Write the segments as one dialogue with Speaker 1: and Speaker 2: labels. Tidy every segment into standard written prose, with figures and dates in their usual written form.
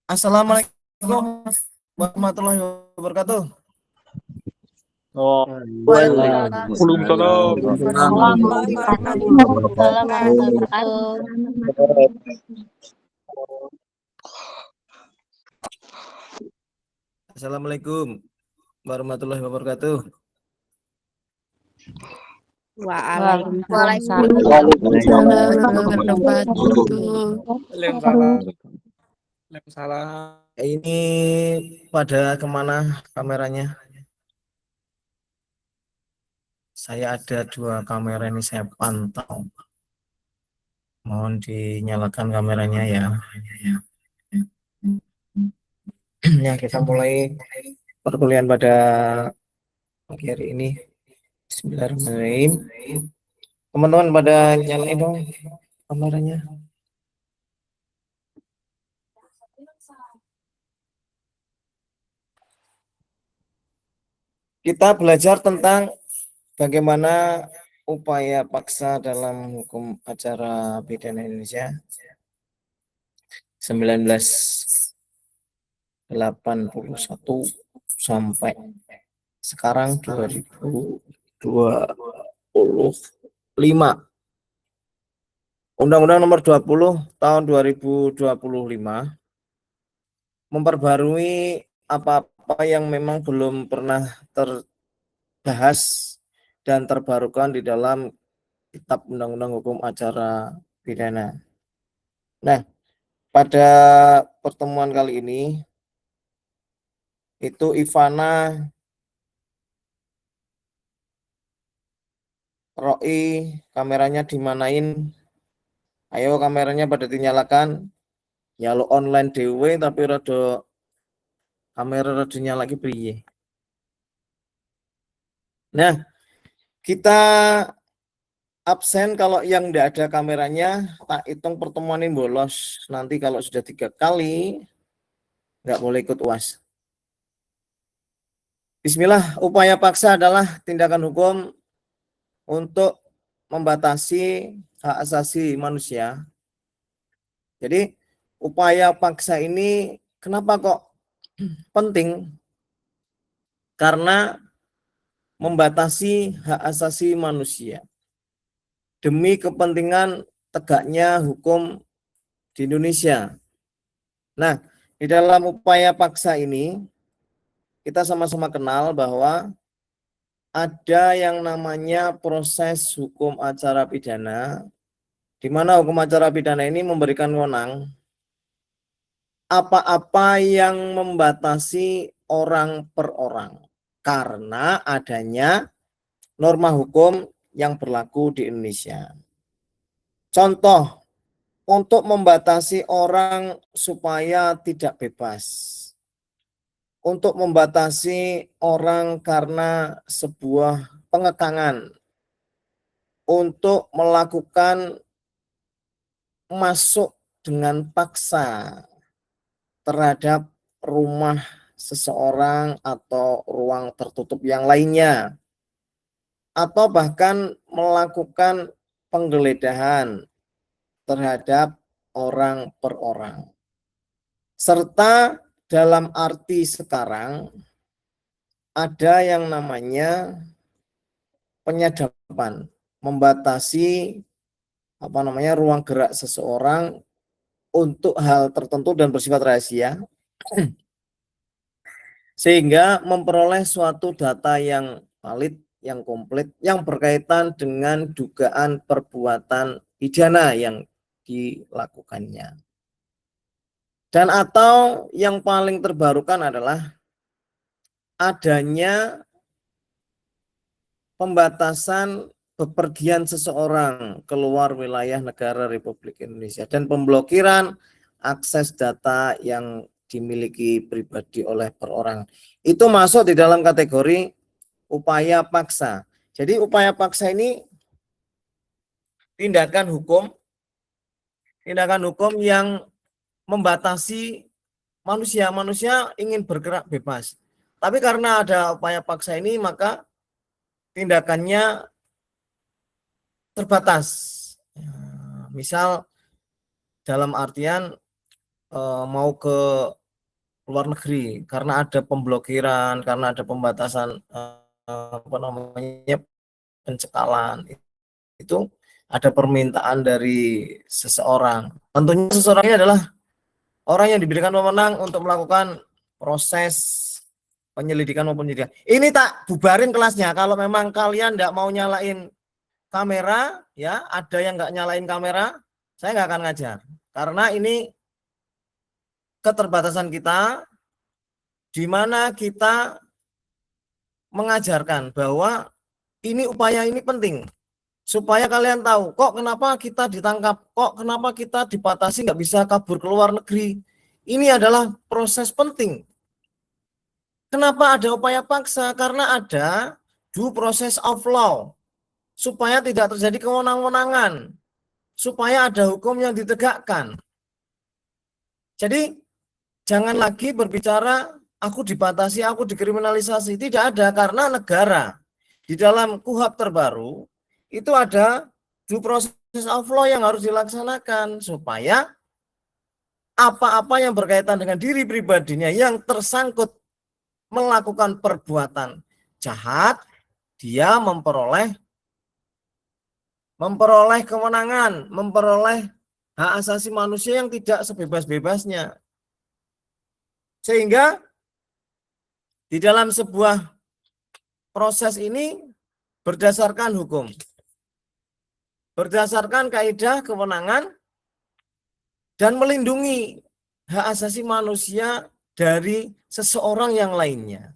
Speaker 1: Assalamualaikum warahmatullahi wabarakatuh.
Speaker 2: Waalaikumsalam.
Speaker 1: Assalamualaikum warahmatullahi wabarakatuh.
Speaker 2: Waalaikumsalam.
Speaker 1: Ini pada kemana kameranya? Saya ada 2 kamera ini saya pantau. Mohon dinyalakan kameranya ya. Ya, kita mulai perkuliahan pada pagi hari ini. Bismillahirrahmanirrahim. Teman-teman pada nyalain dong kameranya. Kita belajar tentang bagaimana upaya paksa dalam hukum acara pidana Indonesia 1981 sampai sekarang 2025. Undang-Undang Nomor 20 tahun 2025 memperbarui apa-apa yang memang belum pernah terbahas dan terbarukan di dalam Kitab Undang-Undang Hukum Acara Pidana. Nah, pada pertemuan kali ini itu Ivana, Roy, kameranya dimanain? Ayo kameranya pada dinyalakan. Ya lo online dewe tapi rada kamera rada nyala lagi piye. Nah, kita absen kalau yang tidak ada kameranya, tak hitung pertemuan ini bolos. Nanti kalau sudah 3 kali nggak boleh ikut UAS. Bismillah, upaya paksa adalah tindakan hukum untuk membatasi hak asasi manusia. Jadi upaya paksa ini kenapa kok penting? Karena membatasi hak asasi manusia demi kepentingan tegaknya hukum di Indonesia. Nah, di dalam upaya paksa ini kita sama-sama kenal bahwa ada yang namanya proses hukum acara pidana, di mana hukum acara pidana ini memberikan wewenang apa-apa yang membatasi orang per orang karena adanya norma hukum yang berlaku di Indonesia. Contoh, untuk membatasi orang supaya tidak bebas, untuk membatasi orang karena sebuah pengekangan, untuk melakukan masuk dengan paksa terhadap rumah seseorang atau ruang tertutup yang lainnya, atau bahkan melakukan penggeledahan terhadap orang per orang. Serta dalam arti sekarang ada yang namanya penyadapan, membatasi ruang gerak seseorang untuk hal tertentu dan bersifat rahasia sehingga memperoleh suatu data yang valid, yang komplit, yang berkaitan dengan dugaan perbuatan pidana yang dilakukannya. Dan atau yang paling terbarukan adalah adanya pembatasan bepergian seseorang keluar wilayah negara Republik Indonesia dan pemblokiran akses data yang dimiliki pribadi oleh perorangan. Itu masuk di dalam kategori upaya paksa. Jadi upaya paksa ini tindakan hukum yang membatasi manusia. Manusia ingin bergerak bebas. Tapi karena ada upaya paksa ini maka tindakannya terbatas. Misal dalam artian mau ke luar negeri karena ada pemblokiran, karena ada pembatasan pencekalan. Itu ada permintaan dari seseorang. Tentunya seseorang ini adalah orang yang diberikan wewenang untuk melakukan proses penyelidikan maupun penyidikan. Ini tak bubarin kelasnya. Kalau memang kalian tidak mau nyalain kamera, ya ada yang nggak nyalain kamera, saya nggak akan ngajar. Karena ini keterbatasan kita, di mana kita mengajarkan bahwa ini upaya ini penting. Supaya kalian tahu, kok kenapa kita ditangkap, kok kenapa kita dibatasi nggak bisa kabur ke luar negeri. Ini adalah proses penting. Kenapa ada upaya paksa? Karena ada due process of law. Supaya tidak terjadi kewenang-wenangan. Supaya ada hukum yang ditegakkan. Jadi, jangan lagi berbicara, aku dibatasi, aku dikriminalisasi. Tidak ada, karena negara di dalam KUHP terbaru, itu ada due process of law yang harus dilaksanakan supaya apa-apa yang berkaitan dengan diri pribadinya yang tersangkut melakukan perbuatan jahat, dia memperoleh kewenangan, memperoleh hak asasi manusia yang tidak sebebas-bebasnya. Sehingga di dalam sebuah proses ini berdasarkan hukum, berdasarkan kaidah kewenangan, dan melindungi hak asasi manusia dari seseorang yang lainnya.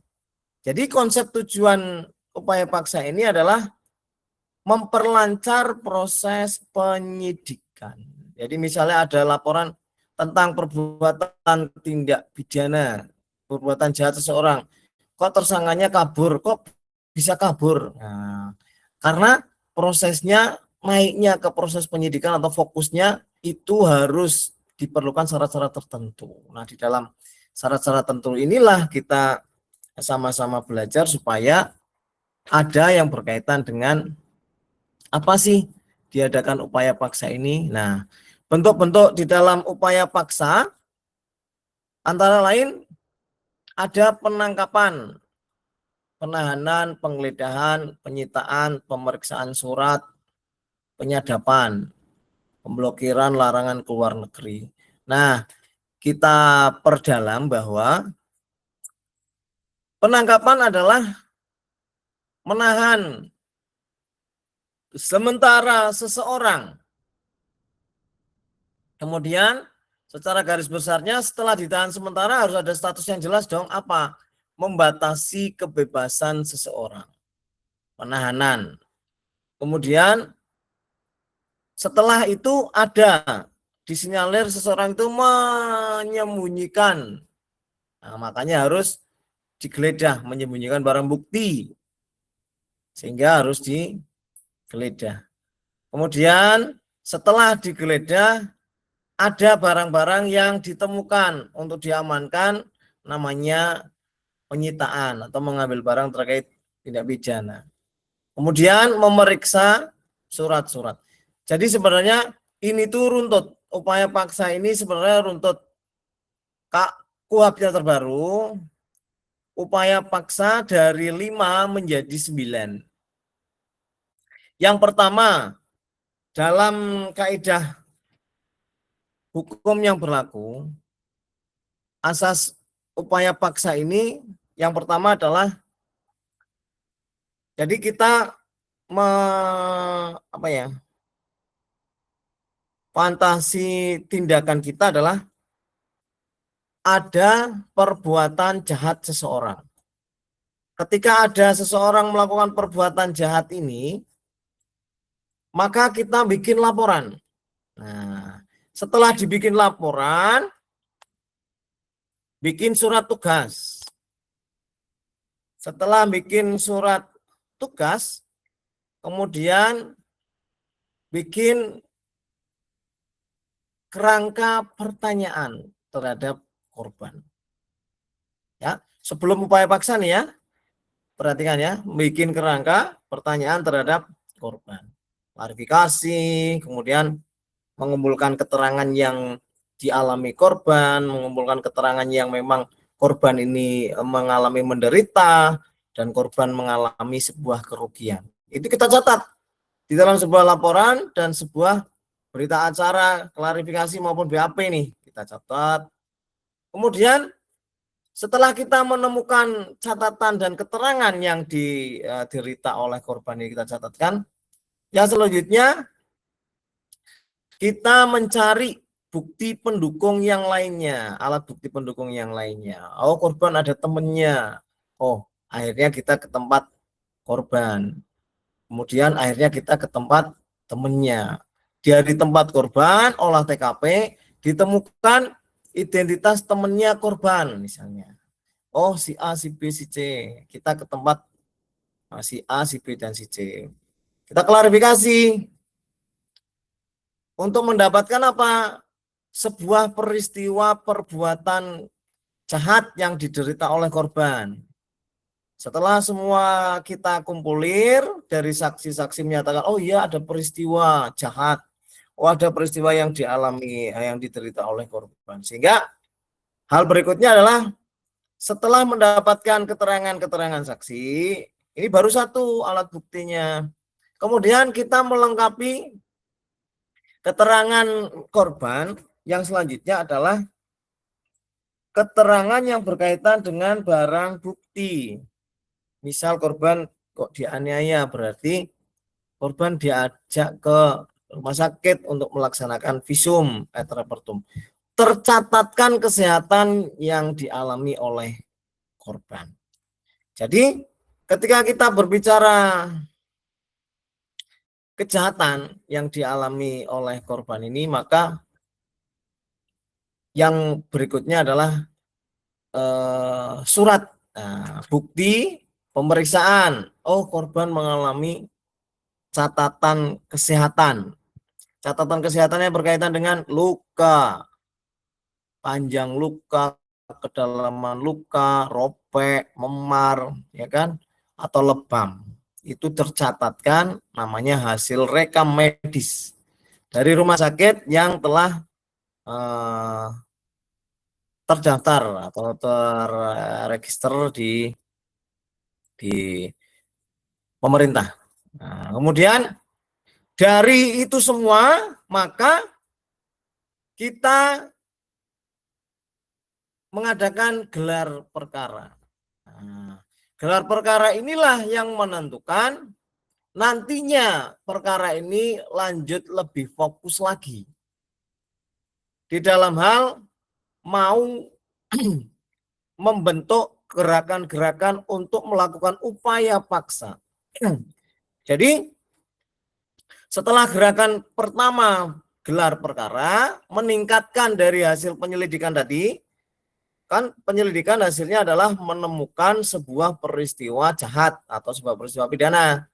Speaker 1: Jadi konsep tujuan upaya paksa ini adalah memperlancar proses penyidikan. Jadi misalnya ada laporan tentang perbuatan tindak pidana, perbuatan jahat seseorang, kok tersangkanya kabur, kok bisa kabur? Nah, karena prosesnya naiknya ke proses penyidikan atau fokusnya itu harus diperlukan syarat-syarat tertentu. Nah, di dalam syarat-syarat tertentu inilah kita sama-sama belajar supaya ada yang berkaitan dengan apa sih diadakan upaya paksa ini. Nah, bentuk-bentuk di dalam upaya paksa antara lain ada penangkapan, penahanan, penggeledahan, penyitaan, pemeriksaan surat, penyadapan, pemblokiran, larangan keluar negeri. Nah, kita perdalam bahwa penangkapan adalah menahan sementara seseorang. Kemudian secara garis besarnya setelah ditahan sementara harus ada status yang jelas dong, apa? Membatasi kebebasan seseorang. Penahanan. Kemudian setelah itu ada disinyalir seseorang itu menyembunyikan. Nah, makanya harus digeledah, menyembunyikan barang bukti. Sehingga harus digeledah. Kemudian setelah digeledah ada barang-barang yang ditemukan untuk diamankan, namanya penyitaan atau mengambil barang terkait tindak pidana. Kemudian memeriksa surat-surat. Jadi sebenarnya ini tuh runtut. Upaya paksa ini sebenarnya runtut. KUHP terbaru, upaya paksa dari 5 menjadi 9. Yang pertama, dalam kaidah hukum yang berlaku, asas upaya paksa ini yang pertama adalah jadi kita fantasi tindakan kita adalah ada perbuatan jahat seseorang. Ketika ada seseorang melakukan perbuatan jahat ini, maka kita bikin laporan. Nah, setelah dibikin laporan, bikin surat tugas. Setelah bikin surat tugas, kemudian bikin kerangka pertanyaan terhadap korban. Ya, sebelum upaya paksa nih ya, perhatikan ya, bikin kerangka pertanyaan terhadap korban. Klarifikasi, kemudian mengumpulkan keterangan yang dialami korban, mengumpulkan keterangan yang memang korban ini mengalami menderita dan korban mengalami sebuah kerugian. Itu kita catat di dalam sebuah laporan dan sebuah berita acara, klarifikasi maupun BAP nih, kita catat. Kemudian setelah kita menemukan catatan dan keterangan yang diderita oleh korban ini kita catatkan, yang selanjutnya kita mencari bukti pendukung yang lainnya, alat bukti pendukung yang lainnya. Oh, korban ada temennya. Oh, akhirnya kita ke tempat korban. Kemudian akhirnya kita ke tempat temennya. Dari tempat korban, olah TKP, ditemukan identitas temennya korban misalnya. Oh, si A, si B, si C. Kita ke tempat si A, si B, dan si C. Kita klarifikasi untuk mendapatkan apa? Sebuah peristiwa perbuatan jahat yang diderita oleh korban. Setelah semua kita kumpulir dari saksi-saksi menyatakan, oh iya ada peristiwa jahat, oh ada peristiwa yang dialami, yang diderita oleh korban. Sehingga hal berikutnya adalah setelah mendapatkan keterangan-keterangan saksi, ini baru satu alat buktinya. Kemudian kita melengkapi keterangan korban yang selanjutnya adalah keterangan yang berkaitan dengan barang bukti. Misal korban kok dianiaya, berarti korban diajak ke rumah sakit untuk melaksanakan visum et repertum. Tercatatkan kesehatan yang dialami oleh korban. Jadi ketika kita berbicara kejahatan yang dialami oleh korban ini, maka yang berikutnya adalah surat bukti pemeriksaan. Oh, korban mengalami catatan kesehatan. Catatan kesehatannya berkaitan dengan luka, panjang luka, kedalaman luka, ropek, memar, ya kan, atau lebam. Itu tercatatkan namanya hasil rekam medis dari rumah sakit yang telah terdaftar atau terregister di pemerintah. Nah, kemudian dari itu semua maka kita mengadakan gelar perkara. Nah, gelar perkara inilah yang menentukan nantinya perkara ini lanjut lebih fokus lagi di dalam hal mau membentuk gerakan-gerakan untuk melakukan upaya paksa. Jadi setelah gerakan pertama gelar perkara meningkatkan dari hasil penyelidikan tadi, kan penyelidikan hasilnya adalah menemukan sebuah peristiwa jahat atau sebuah peristiwa pidana.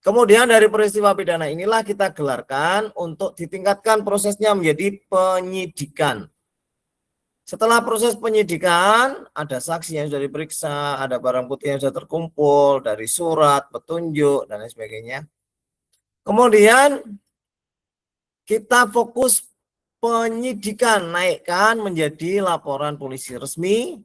Speaker 1: Kemudian dari peristiwa pidana inilah kita gelarkan untuk ditingkatkan prosesnya menjadi penyidikan. Setelah proses penyidikan, ada saksi yang sudah diperiksa, ada barang bukti yang sudah terkumpul dari surat, petunjuk, dan lain sebagainya. Kemudian kita fokus penyidikan, naikkan menjadi laporan polisi resmi,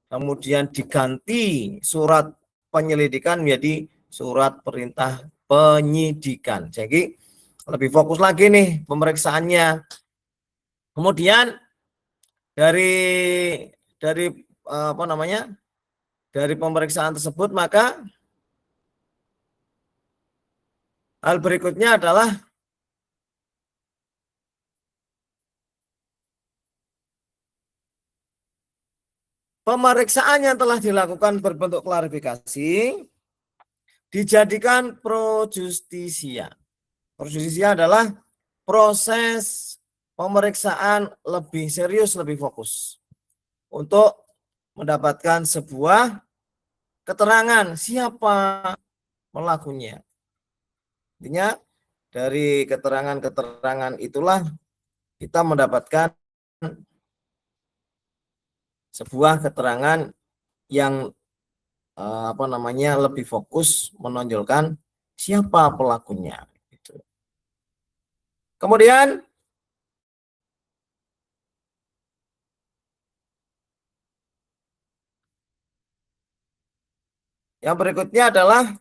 Speaker 1: kemudian diganti surat penyelidikan menjadi surat perintah penyidikan. Jadi lebih fokus lagi nih pemeriksaannya. Kemudian dari apa namanya? Dari pemeriksaan tersebut maka hal berikutnya adalah pemeriksaan yang telah dilakukan berbentuk klarifikasi dijadikan pro justisia. Pro justisia adalah proses pemeriksaan lebih serius, lebih fokus untuk mendapatkan sebuah keterangan siapa pelakunya. Intinya dari keterangan-keterangan itulah kita mendapatkan sebuah keterangan yang apa namanya lebih fokus menonjolkan siapa pelakunya. Gitu. Kemudian, . Yang berikutnya adalah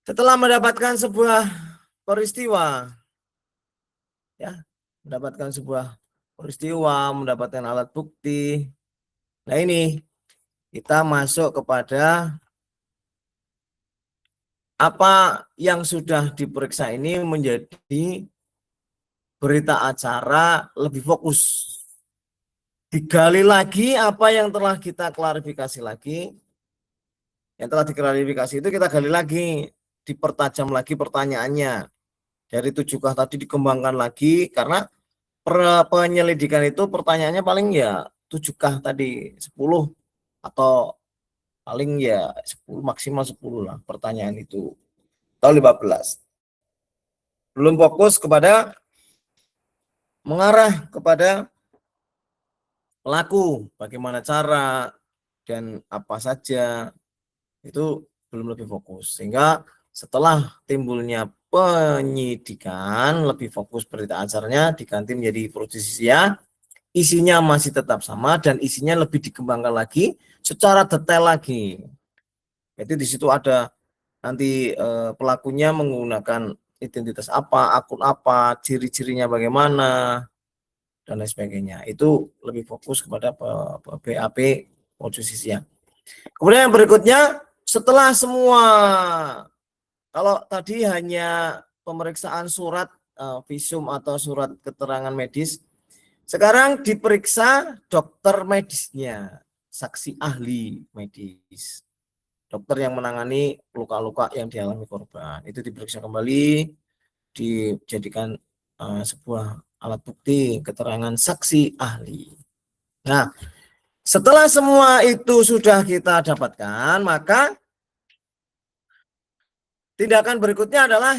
Speaker 1: setelah mendapatkan sebuah peristiwa, ya, mendapatkan sebuah peristiwa, mendapatkan alat bukti. Nah ini kita masuk kepada apa yang sudah diperiksa ini menjadi berita acara lebih fokus. Digali lagi apa yang telah kita klarifikasi lagi. Yang telah diklarifikasi itu kita gali lagi, dipertajam lagi pertanyaannya. Dari 7K tadi dikembangkan lagi karena penyelidikan itu pertanyaannya paling ya 7K tadi 10 atau paling ya 10 maksimal 10 lah pertanyaan itu. Atau 15. Belum fokus kepada mengarah kepada pelaku, bagaimana cara dan apa saja, itu belum lebih fokus. Sehingga setelah timbulnya penyidikan, lebih fokus berita acaranya diganti menjadi prosesnya, isinya masih tetap sama dan isinya lebih dikembangkan lagi secara detail lagi. Jadi di situ ada nanti pelakunya menggunakan identitas apa, akun apa, ciri-cirinya bagaimana, dan lain sebagainya. Itu lebih fokus kepada BAP posisinya. Kemudian yang berikutnya, setelah semua, kalau tadi hanya pemeriksaan surat visum atau surat keterangan medis, sekarang diperiksa dokter medisnya, saksi ahli medis, dokter yang menangani luka-luka yang dialami korban. Itu diperiksa kembali, dijadikan sebuah alat bukti keterangan saksi ahli. Nah, setelah semua itu sudah kita dapatkan, maka tindakan berikutnya adalah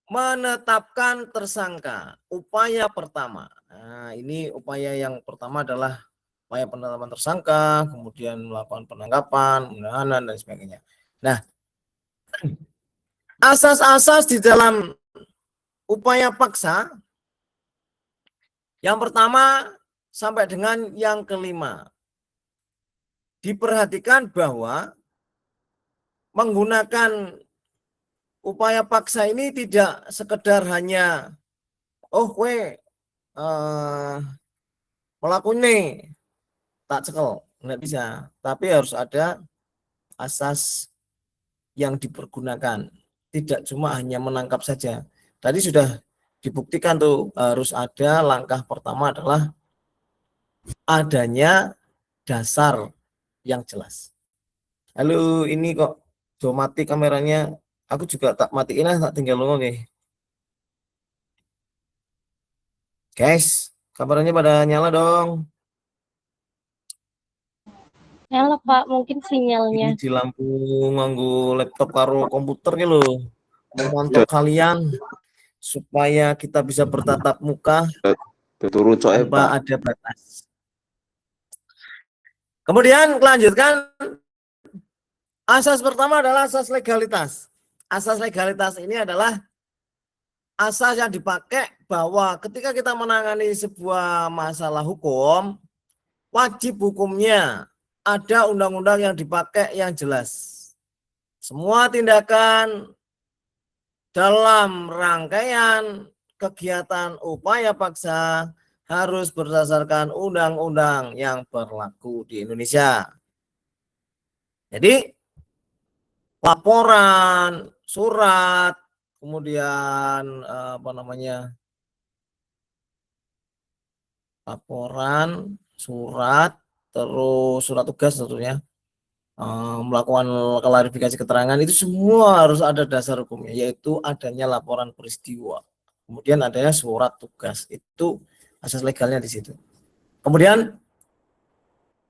Speaker 1: menetapkan tersangka. Upaya pertama. Nah, ini upaya yang pertama adalah upaya penetapan tersangka, kemudian melakukan penangkapan, penahanan, dan sebagainya. Nah, asas-asas di dalam upaya paksa, yang pertama sampai dengan yang kelima. Diperhatikan bahwa menggunakan upaya paksa ini tidak sekedar hanya melakukan tak cekel, nggak bisa, tapi harus ada asas yang dipergunakan, tidak cuma hanya menangkap saja. Tadi sudah dibuktikan tuh, harus ada langkah pertama adalah adanya dasar yang jelas. Halo, ini kok mati kameranya, aku juga tak matiin lah, tak tinggal ngomong nih. Guys, kameranya pada nyala dong.
Speaker 2: Nyala Pak, mungkin sinyalnya.
Speaker 1: Ini di lampu nganggo laptop karo komputer gitu loh. Memantau kalian supaya kita bisa bertatap muka tanpa ada batas. Kemudian lanjutkan, asas pertama adalah asas legalitas. Asas legalitas ini adalah asas yang dipakai bahwa ketika kita menangani sebuah masalah hukum, wajib hukumnya ada undang-undang yang dipakai yang jelas. Semua tindakan dalam rangkaian kegiatan upaya paksa harus berdasarkan undang-undang yang berlaku di Indonesia. Jadi laporan, surat, kemudian laporan, surat, terus surat tugas tentunya, melakukan klarifikasi keterangan, itu semua harus ada dasar hukumnya, yaitu adanya laporan peristiwa, kemudian adanya surat tugas, itu asas legalnya di situ. Kemudian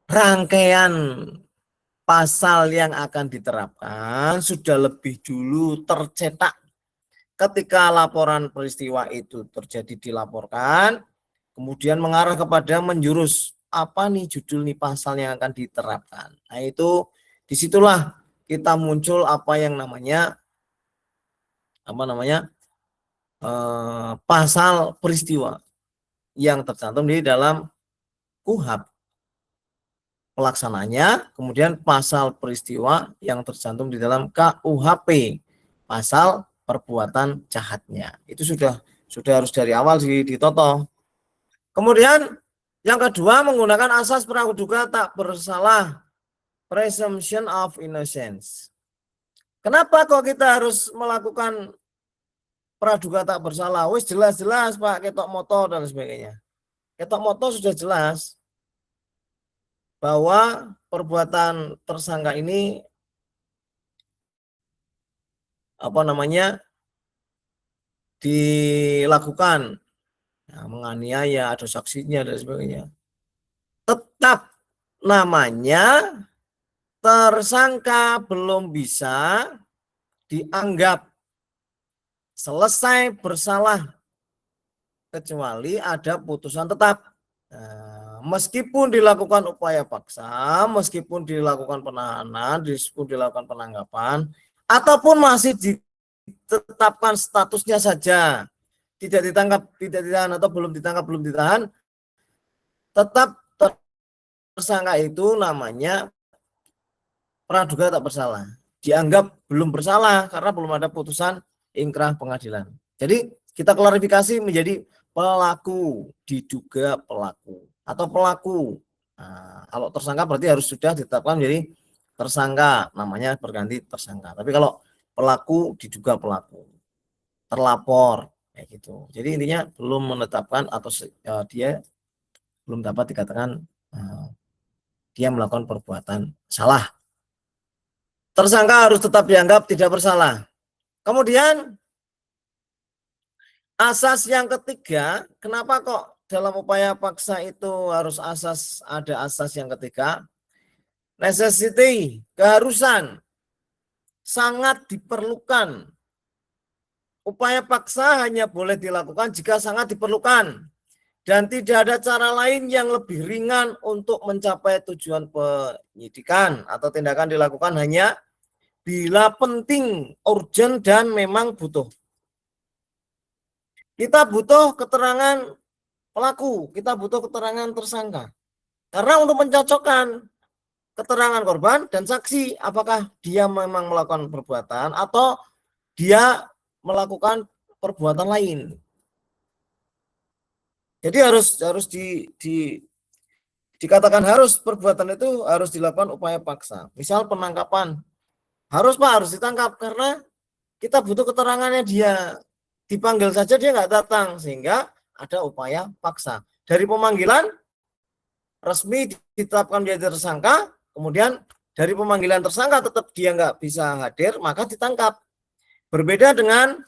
Speaker 1: rangkaian pasal yang akan diterapkan sudah lebih dulu tercetak ketika laporan peristiwa itu terjadi, dilaporkan, kemudian mengarah kepada menjurus apa nih judul nih pasal yang akan diterapkan. Nah itu disitulah kita muncul apa namanya pasal peristiwa yang tercantum di dalam KUHP pelaksananya, kemudian pasal peristiwa yang tercantum di dalam KUHP pasal perbuatan jahatnya. Itu sudah harus dari awal ditotoh. Kemudian yang kedua menggunakan asas praduga tak bersalah, presumption of innocence. Kenapa kok kita harus melakukan praduga tak bersalah? Wis jelas-jelas Pak, ketok moto dan sebagainya. Ketok moto sudah jelas bahwa perbuatan tersangka ini dilakukan menganiaya, ada saksinya dan sebagainya. Tetap namanya tersangka belum bisa dianggap selesai bersalah kecuali ada putusan tetap. Meskipun dilakukan upaya paksa, meskipun dilakukan penahanan, meskipun dilakukan penangkapan, ataupun masih ditetapkan statusnya saja, tidak ditangkap, tidak ditahan, atau belum ditangkap, belum ditahan, tetap tersangka itu namanya praduga tak bersalah. Dianggap belum bersalah karena belum ada putusan ingkrah pengadilan. Jadi kita klarifikasi menjadi pelaku, diduga pelaku, atau pelaku. Nah, kalau tersangka berarti harus sudah ditetapkan menjadi tersangka, namanya berganti tersangka. Tapi kalau pelaku, diduga pelaku, terlapor, kayak gitu. Jadi intinya belum menetapkan atau dia belum dapat dikatakan dia melakukan perbuatan salah. Tersangka harus tetap dianggap tidak bersalah. Kemudian asas yang ketiga, kenapa kok dalam upaya paksa itu harus ada asas yang ketiga? Necessity, keharusan, sangat diperlukan. Upaya paksa hanya boleh dilakukan jika sangat diperlukan. Dan tidak ada cara lain yang lebih ringan untuk mencapai tujuan penyidikan atau tindakan dilakukan hanya bila penting, urgent, dan memang butuh. Kita butuh keterangan pelaku, kita butuh keterangan tersangka. Karena untuk mencocokkan keterangan korban dan saksi, apakah dia memang melakukan perbuatan atau dia melakukan perbuatan lain. Jadi harus dikatakan harus perbuatan itu harus dilakukan upaya paksa. Misal penangkapan, harus Pak, harus ditangkap karena kita butuh keterangannya dia. Dipanggil saja dia nggak datang, sehingga ada upaya paksa. Dari pemanggilan resmi ditetapkan menjadi tersangka, kemudian dari pemanggilan tersangka tetap dia nggak bisa hadir, maka ditangkap. Berbeda dengan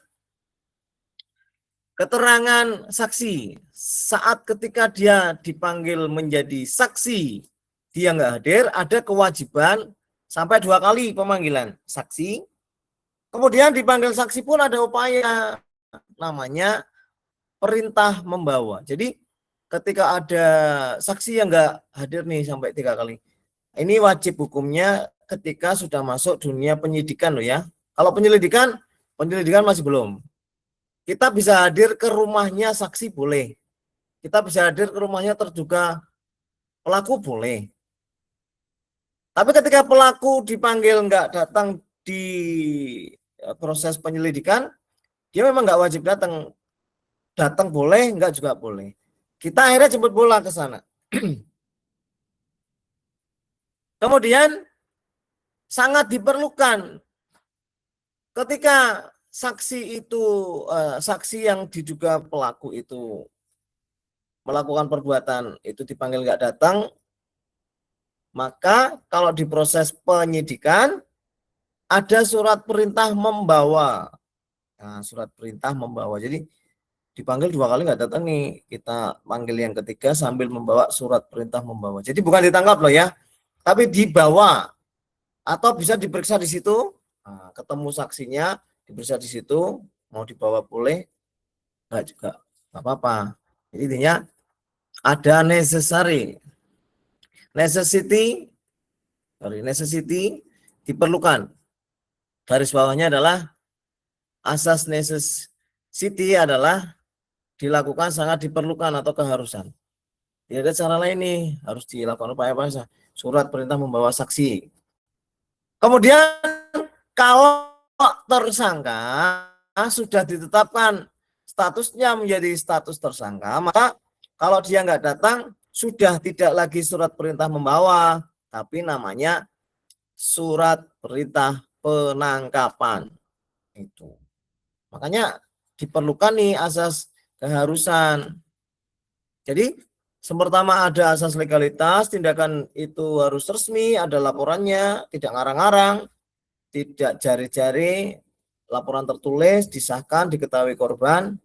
Speaker 1: keterangan saksi. Saat ketika dia dipanggil menjadi saksi, dia nggak hadir, ada kewajiban sampai 2 kali pemanggilan saksi. Kemudian dipanggil saksi pun ada upaya namanya perintah membawa. Jadi ketika ada saksi yang nggak hadir nih sampai 3 kali, ini wajib hukumnya ketika sudah masuk dunia penyidikan loh ya. Kalau penyelidikan masih belum. Kita bisa hadir ke rumahnya saksi boleh. Kita bisa hadir ke rumahnya terduga pelaku boleh. Tapi ketika pelaku dipanggil nggak datang di proses penyelidikan, dia memang nggak wajib datang. Datang boleh, nggak juga boleh. Kita akhirnya jemput bola ke sana. Kemudian sangat diperlukan ketika saksi itu, saksi yang diduga pelaku itu melakukan perbuatan itu dipanggil nggak datang, maka kalau di proses penyidikan ada surat perintah membawa. Nah, surat perintah membawa. Jadi dipanggil 2 kali nggak datang nih, kita panggil yang ketiga sambil membawa surat perintah membawa. Jadi bukan ditangkap loh ya, tapi dibawa atau bisa diperiksa di situ. Nah, ketemu saksinya, diperiksa di situ, mau dibawa boleh, nggak juga nggak apa-apa. Jadi intinya ada necessity diperlukan. Garis bawahnya adalah asas necessity adalah dilakukan sangat diperlukan atau keharusan. Tidak ada cara lain nih, harus dilakukan upaya paksa. Surat perintah membawa saksi. Kemudian kalau tersangka sudah ditetapkan statusnya menjadi status tersangka, maka kalau dia nggak datang, sudah tidak lagi surat perintah membawa, tapi namanya surat perintah penangkapan. Itu. Makanya diperlukan nih asas keharusan. Jadi pertama ada asas legalitas, tindakan itu harus resmi, ada laporannya, tidak ngarang-ngarang, tidak jari-jari, laporan tertulis, disahkan, diketahui korban.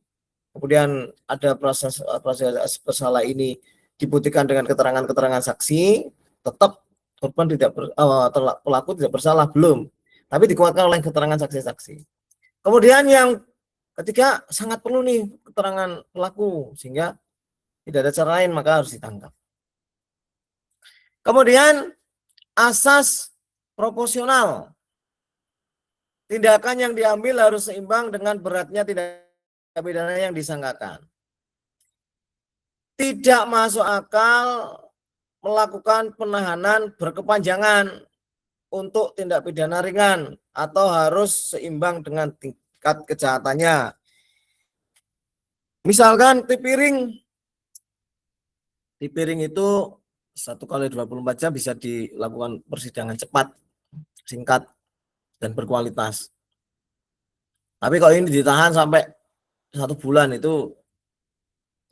Speaker 1: Kemudian ada proses bersalah ini dibuktikan dengan keterangan-keterangan saksi, tetap korban pelaku tidak bersalah, belum. Tapi dikuatkan oleh keterangan saksi-saksi. Kemudian yang ketiga, sangat perlu nih keterangan pelaku, sehingga tidak ada cara lain, maka harus ditangkap. Kemudian asas proporsional. Tindakan yang diambil harus seimbang dengan beratnya tindak pidana yang disangkakan. Tidak masuk akal melakukan penahanan berkepanjangan untuk tindak pidana ringan atau harus seimbang dengan tingkat kejahatannya. Misalkan tipiring itu 1 kali 24 jam bisa dilakukan persidangan cepat, singkat, dan berkualitas. Tapi kalau ini ditahan sampai 1 bulan itu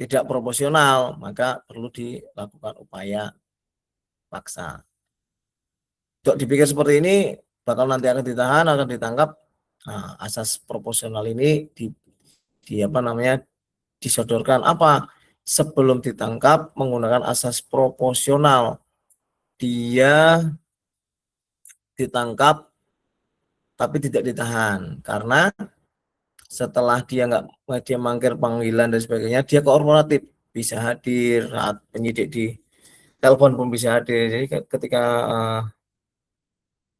Speaker 1: tidak proporsional, maka perlu dilakukan upaya paksa. Untuk dipikir seperti ini, bakal nanti akan ditahan, akan ditangkap. Nah, asas proporsional ini disodorkan apa? Sebelum ditangkap menggunakan asas proporsional. Dia ditangkap tapi tidak ditahan karena setelah dia mangkir panggilan dan sebagainya, dia kooperatif, bisa hadir saat penyidik di telepon pun bisa hadir. Jadi ketika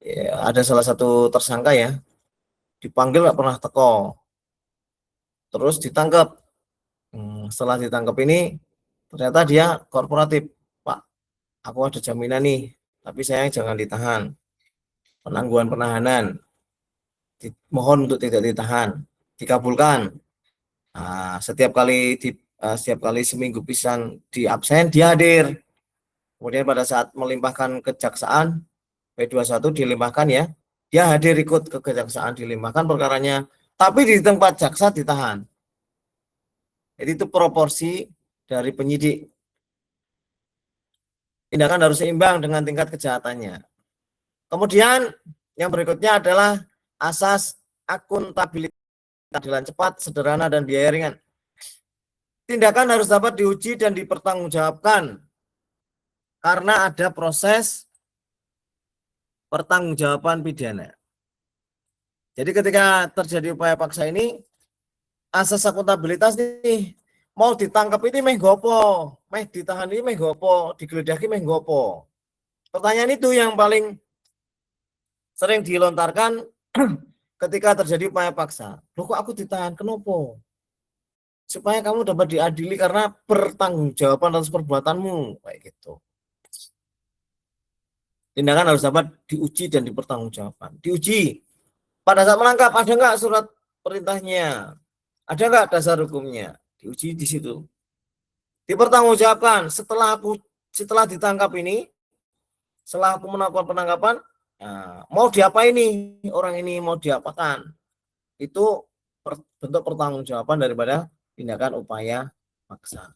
Speaker 1: ya, ada salah satu tersangka ya dipanggil nggak pernah teko, terus ditangkap. Setelah ditangkap ini ternyata dia kooperatif, Pak, aku ada jaminan nih, tapi saya jangan ditahan, penangguhan penahanan, mohon untuk tidak ditahan, dikabulkan. Nah, setiap kali seminggu pisan di absen dia hadir. Kemudian pada saat melimpahkan kejaksaan P21 dilimpahkan ya, dia hadir ikut ke kejaksaan, dilimpahkan perkaranya, tapi di tempat jaksa ditahan. Jadi itu proporsi dari penyidik. Tindakan harus seimbang dengan tingkat kejahatannya. Kemudian yang berikutnya adalah asas akuntabilitas, keadilan cepat, sederhana, dan biaya ringan. Tindakan harus dapat diuji dan dipertanggungjawabkan karena ada proses pertanggungjawaban pidana. Jadi ketika terjadi upaya paksa ini, asas akuntabilitas nih, mau ditangkap ini meh gopo, meh ditahan ini meh gopo, digeledahi meh gopo. Pertanyaan itu yang paling sering dilontarkan ketika terjadi upaya paksa. Loh kok aku ditahan, kenapa? Supaya kamu dapat diadili karena pertanggungjawaban atas perbuatanmu, kayak gitu. Tindakan harus dapat diuji dan dipertanggungjawabkan. Diuji. Pada saat menangkap, ada nggak surat perintahnya? Ada nggak dasar hukumnya? Diuji di situ. Dipertanggungjawabkan. Setelah ditangkap ini, setelah aku melakukan penangkapan, nah, mau diapain ini? Orang ini mau diapakan? Itu bentuk pertanggungjawaban daripada tindakan upaya paksa.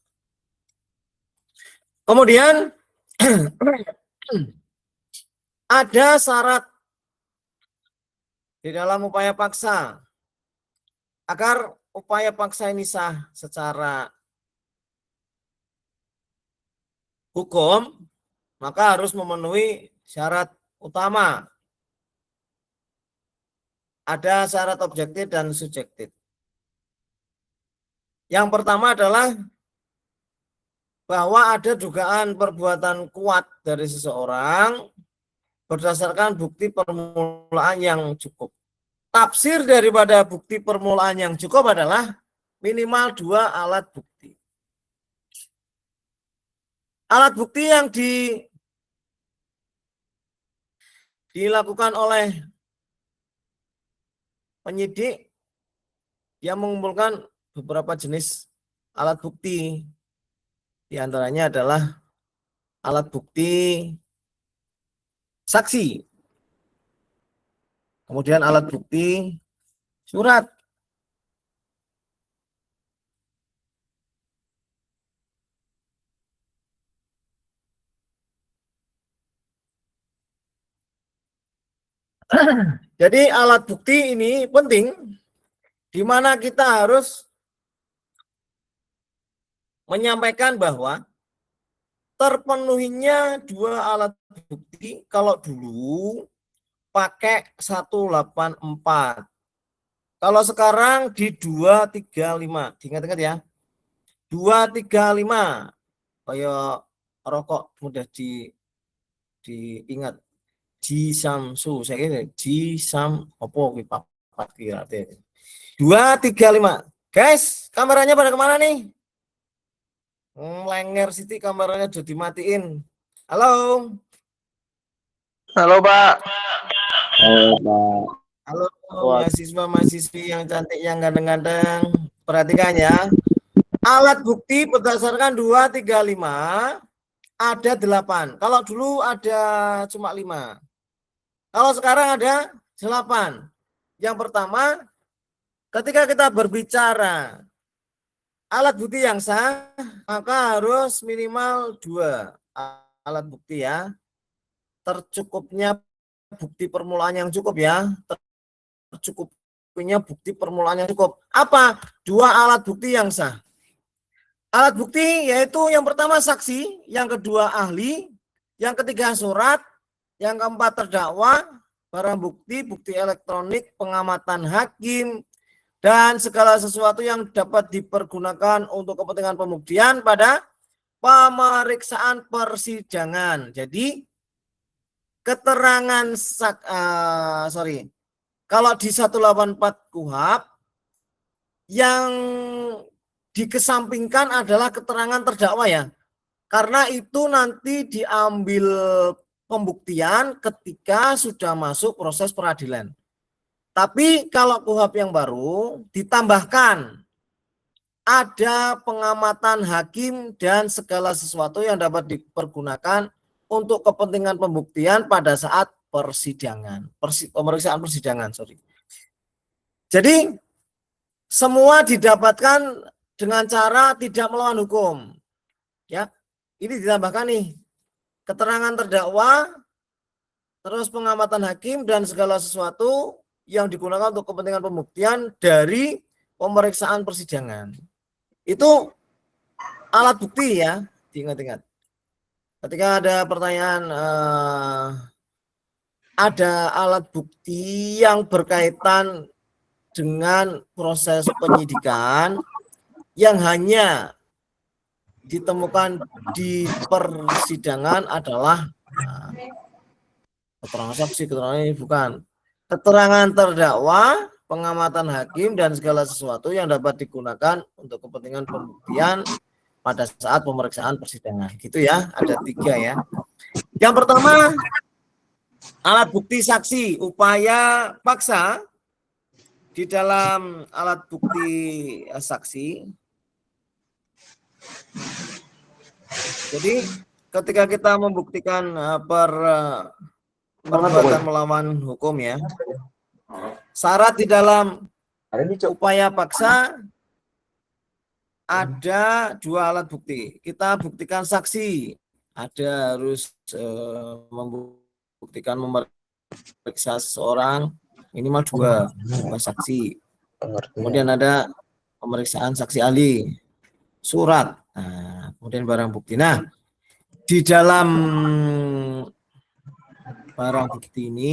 Speaker 1: Kemudian ada syarat di dalam upaya paksa. Agar upaya paksa ini sah secara hukum, maka harus memenuhi syarat utama. Ada syarat objektif dan subjektif. Yang pertama adalah bahwa ada dugaan perbuatan kuat dari seseorang berdasarkan bukti permulaan yang cukup. Tafsir daripada bukti permulaan yang cukup adalah minimal 2 alat bukti. Alat bukti yang dilakukan oleh penyidik yang mengumpulkan beberapa jenis alat bukti. Di antaranya adalah alat bukti saksi, kemudian alat bukti surat, jadi alat bukti ini penting, di mana kita harus menyampaikan bahwa terpenuhinya 2 alat bukti kalau dulu pakai 184. Kalau sekarang di 235. Diingat-ingat ya. 235. Kayak rokok mudah diingat. Jisamsu, saya kira Jisam opo kuwi papat kira 235. Guys, kameranya pada kemana nih? Lenger Siti kameranya udah dimatiin. Halo.
Speaker 3: Halo, Pak.
Speaker 1: Halo mahasiswa-mahasiswi yang cantik, yang ganteng-ganteng. Perhatikan ya. Alat bukti berdasarkan 235 ada 8. Kalau dulu ada cuma 5. Kalau sekarang ada 8. Yang pertama, ketika kita berbicara alat bukti yang sah, maka harus minimal 2 alat bukti ya. Tercukupnya bukti permulaan yang cukup ya. Tercukupnya bukti permulaan yang cukup. Apa? 2 alat bukti yang sah. Alat bukti yaitu yang pertama saksi, yang kedua ahli, yang ketiga surat, yang keempat terdakwa, barang bukti, bukti elektronik, pengamatan hakim, dan segala sesuatu yang dapat dipergunakan untuk kepentingan pembuktian pada pemeriksaan persidangan. Jadi keterangan kalau di 184 KUHP yang dikesampingkan adalah keterangan terdakwa ya. Karena itu nanti diambil pembuktian ketika sudah masuk proses peradilan. Tapi kalau KUHP yang baru ditambahkan ada pengamatan hakim dan segala sesuatu yang dapat dipergunakan untuk kepentingan pembuktian pada saat persidangan, pemeriksaan persidangan, Jadi semua didapatkan dengan cara tidak melawan hukum. Ya, ini ditambahkan nih keterangan terdakwa, terus pengamatan hakim dan segala sesuatu yang digunakan untuk kepentingan pembuktian dari pemeriksaan persidangan. Itu alat bukti ya, diingat-ingat. Ketika ada pertanyaan, ada alat bukti yang berkaitan dengan proses penyidikan yang hanya ditemukan di persidangan adalah keterangan saksi, keterangan ini bukan. Keterangan terdakwa, pengamatan hakim, dan segala sesuatu yang dapat digunakan untuk kepentingan pembuktian pada saat pemeriksaan persidangan. Gitu ya, ada 3 ya. Yang pertama, alat bukti saksi, upaya paksa di dalam alat bukti saksi. Jadi ketika kita membuktikan perbuatan melawan hukum ya, syarat di dalam upaya paksa ada 2 alat bukti. Kita buktikan saksi, ada harus membuktikan memeriksa seseorang minimal 2 saksi. Kemudian ada pemeriksaan saksi ahli, surat, kemudian barang bukti. Nah, di dalam barang bukti ini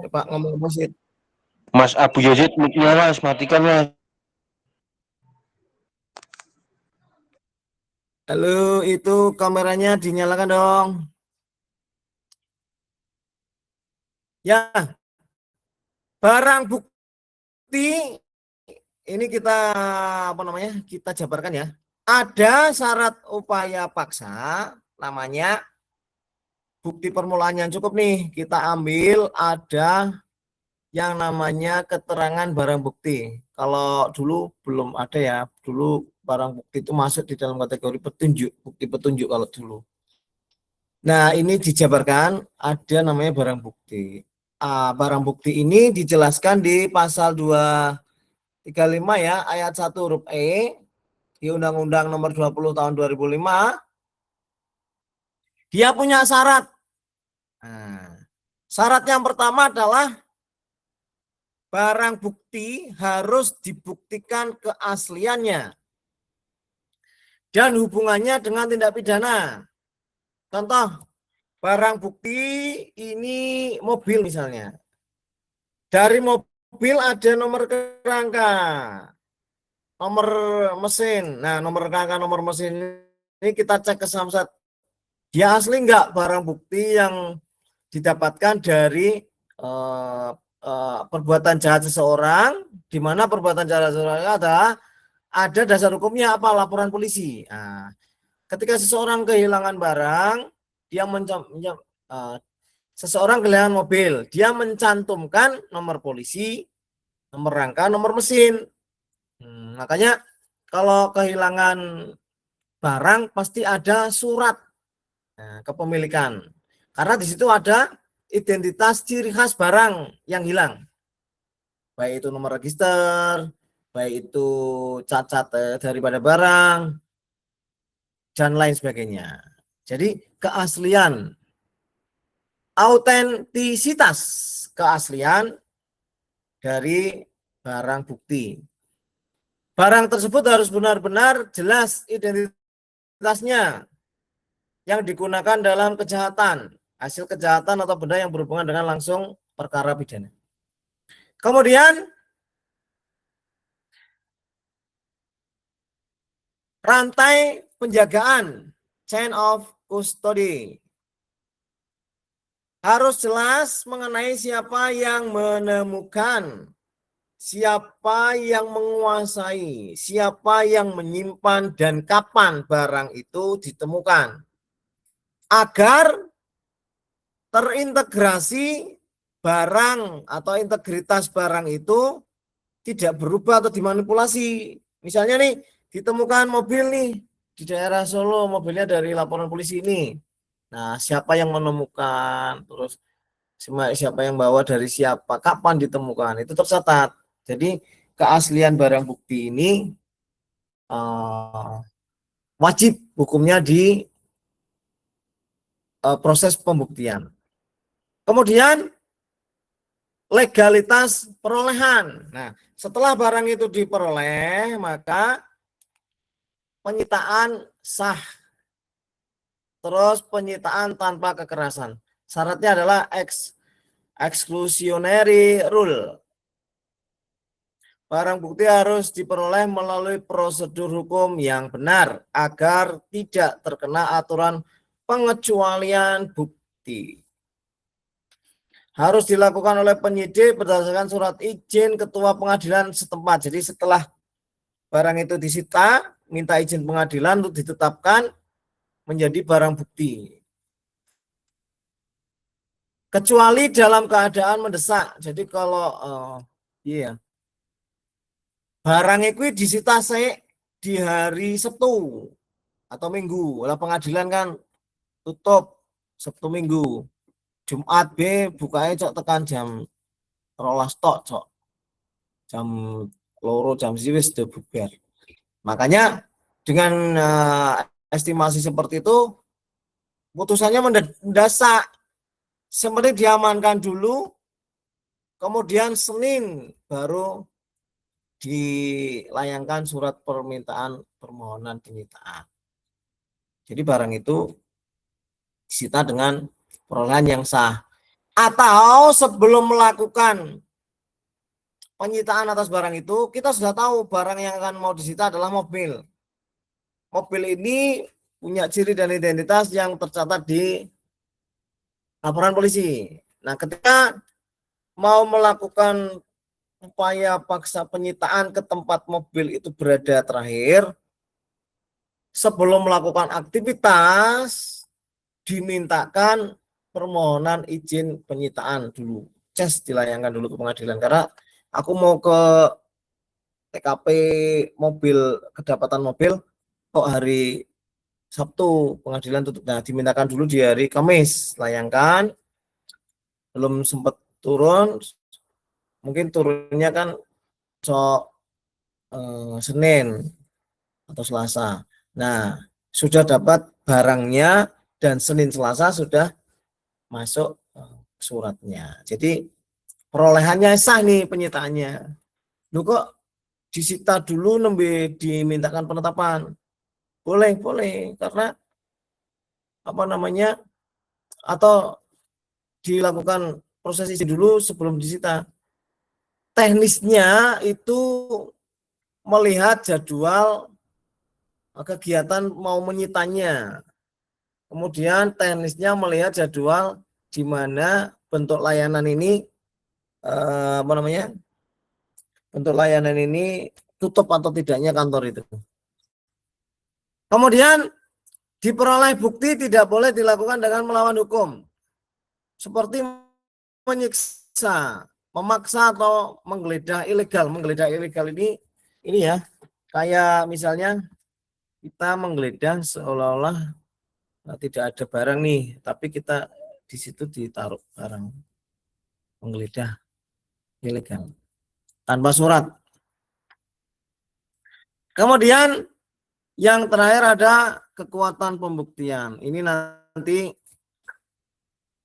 Speaker 1: Pak ngomong musik.
Speaker 3: Mas Abu Yazid mic-nya Mas, matikan Mas.
Speaker 1: Halo, itu kameranya dinyalakan dong. Ya, barang bukti ini kita apa namanya? Kita jabarkan ya. Ada syarat upaya paksa, namanya bukti permulaan yang cukup nih. Kita ambil ada yang namanya keterangan barang bukti. Kalau dulu belum ada ya. Dulu barang bukti itu masuk di dalam kategori petunjuk, bukti petunjuk kalau dulu. Nah, ini dijabarkan ada namanya barang bukti. Barang bukti ini dijelaskan di pasal 235 ya, ayat 1 huruf E di Undang-Undang Nomor 20 Tahun 2005. Dia punya syarat. Nah, syarat yang pertama adalah barang bukti harus dibuktikan keasliannya dan hubungannya dengan tindak pidana. Contoh, barang bukti ini mobil misalnya. Dari mobil ada nomor kerangka, nomor mesin. Nah, nomor kerangka, nomor mesin ini kita cek ke Samsat. Dia asli enggak barang bukti yang didapatkan dari perbuatan jahat seseorang, di mana perbuatan jahat seseorang ada dasar hukumnya apa? Laporan polisi. Nah, ketika seseorang kehilangan barang, dia seseorang kehilangan mobil, dia mencantumkan nomor polisi, nomor rangka, nomor mesin. Makanya kalau kehilangan barang pasti ada surat kepemilikan. Karena di situ ada identitas ciri khas barang yang hilang. Baik itu nomor register, baik itu cacat daripada barang, dan lain sebagainya. Jadi keaslian, autentisitas keaslian dari barang bukti. Barang tersebut harus benar-benar jelas identitasnya yang digunakan dalam kejahatan, hasil kejahatan atau benda yang berhubungan dengan langsung perkara pidana. Kemudian rantai penjagaan, chain of custody. Harus jelas mengenai siapa yang menemukan, siapa yang menguasai, siapa yang menyimpan, dan kapan barang itu ditemukan. Agar terintegrasi barang atau integritas barang itu tidak berubah atau dimanipulasi. Misalnya nih, ditemukan mobil nih di daerah Solo, mobilnya dari laporan polisi ini. Nah, siapa yang menemukan, terus siapa yang bawa dari siapa, kapan ditemukan, itu tercatat. Jadi keaslian barang bukti ini wajib hukumnya di proses pembuktian. Kemudian legalitas perolehan. Nah, setelah barang itu diperoleh, maka penyitaan sah. Terus penyitaan tanpa kekerasan. Syaratnya adalah exclusionary rule. Barang bukti harus diperoleh melalui prosedur hukum yang benar agar tidak terkena aturan pengecualian bukti. Harus dilakukan oleh penyidik berdasarkan surat izin ketua pengadilan setempat. Jadi setelah barang itu disita, minta izin pengadilan untuk ditetapkan menjadi barang bukti. Kecuali dalam keadaan mendesak. Jadi kalau barang itu disita di hari Sabtu atau Minggu. Lah pengadilan kan tutup Sabtu Minggu. Jumat bukanya cok tekan jam 12 tok cok. Jam loro jam wis bubar. Makanya dengan estimasi seperti itu putusannya mendesak. Seperti diamankan dulu, kemudian Senin baru dilayangkan surat permintaan permohonan penyitaan. Jadi barang itu disita dengan perolehan yang sah. Atau sebelum melakukan penyitaan atas barang itu, kita sudah tahu barang yang akan mau disita adalah mobil. Mobil ini punya ciri dan identitas yang tercatat di laporan polisi. Nah, ketika mau melakukan upaya paksa penyitaan ke tempat mobil itu berada terakhir, sebelum melakukan aktivitas, dimintakan permohonan izin penyitaan dulu. Ces dilayangkan dulu ke pengadilan. Karena aku mau ke TKP mobil, kedapatan mobil, kok hari Sabtu pengadilan tutup. Nah, dimintakan dulu di hari Kamis, layangkan. Belum sempat turun, mungkin turunnya kan Senin atau Selasa. Nah, sudah dapat barangnya dan Senin Selasa sudah masuk suratnya. Jadi perolehannya sah nih penyitaannya. Lu kok disita dulu nembe dimintakan penetapan? Boleh karena apa namanya? Atau dilakukan proses izin dulu sebelum disita. Teknisnya itu melihat jadwal kegiatan mau menyitanya. Kemudian teknisnya melihat jadwal di mana bentuk layanan ini apa namanya? Bentuk layanan ini tutup atau tidaknya kantor itu. Kemudian diperoleh bukti tidak boleh dilakukan dengan melawan hukum. Seperti menyiksa, memaksa atau menggeledah ilegal. Menggeledah ilegal ini ya, kayak misalnya kita menggeledah seolah-olah tidak ada barang nih, tapi kita di situ ditaruh barang, menggeledah ilegal tanpa surat. Kemudian yang terakhir ada kekuatan pembuktian. Ini nanti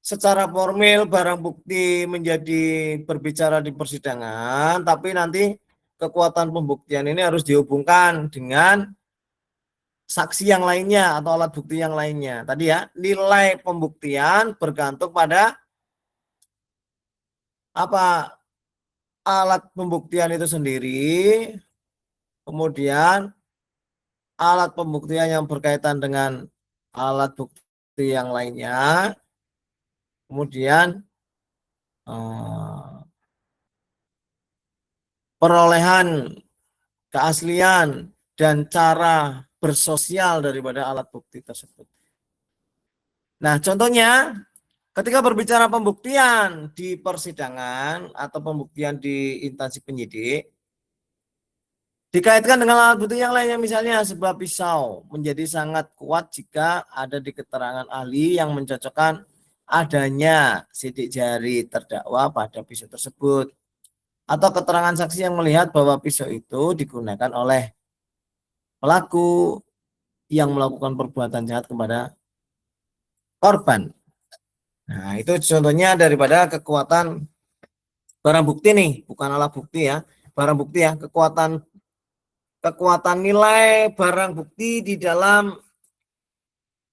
Speaker 1: secara formil barang bukti menjadi berbicara di persidangan, tapi nanti kekuatan pembuktian ini harus dihubungkan dengan saksi yang lainnya atau alat bukti yang lainnya. Tadi ya, nilai pembuktian bergantung pada apa alat pembuktian itu sendiri, kemudian alat pembuktian yang berkaitan dengan alat bukti yang lainnya, kemudian perolehan keaslian dan cara bersosial daripada alat bukti tersebut. Nah, contohnya ketika berbicara pembuktian di persidangan atau pembuktian di instansi penyidik, dikaitkan dengan alat bukti yang lainnya, misalnya sebuah pisau menjadi sangat kuat jika ada di keterangan ahli yang mencocokkan adanya sidik jari terdakwa pada pisau tersebut, atau keterangan saksi yang melihat bahwa pisau itu digunakan oleh pelaku yang melakukan perbuatan jahat kepada korban. Nah, itu contohnya daripada kekuatan barang bukti nih, bukan alat bukti ya. Barang bukti ya, kekuatan nilai barang bukti di dalam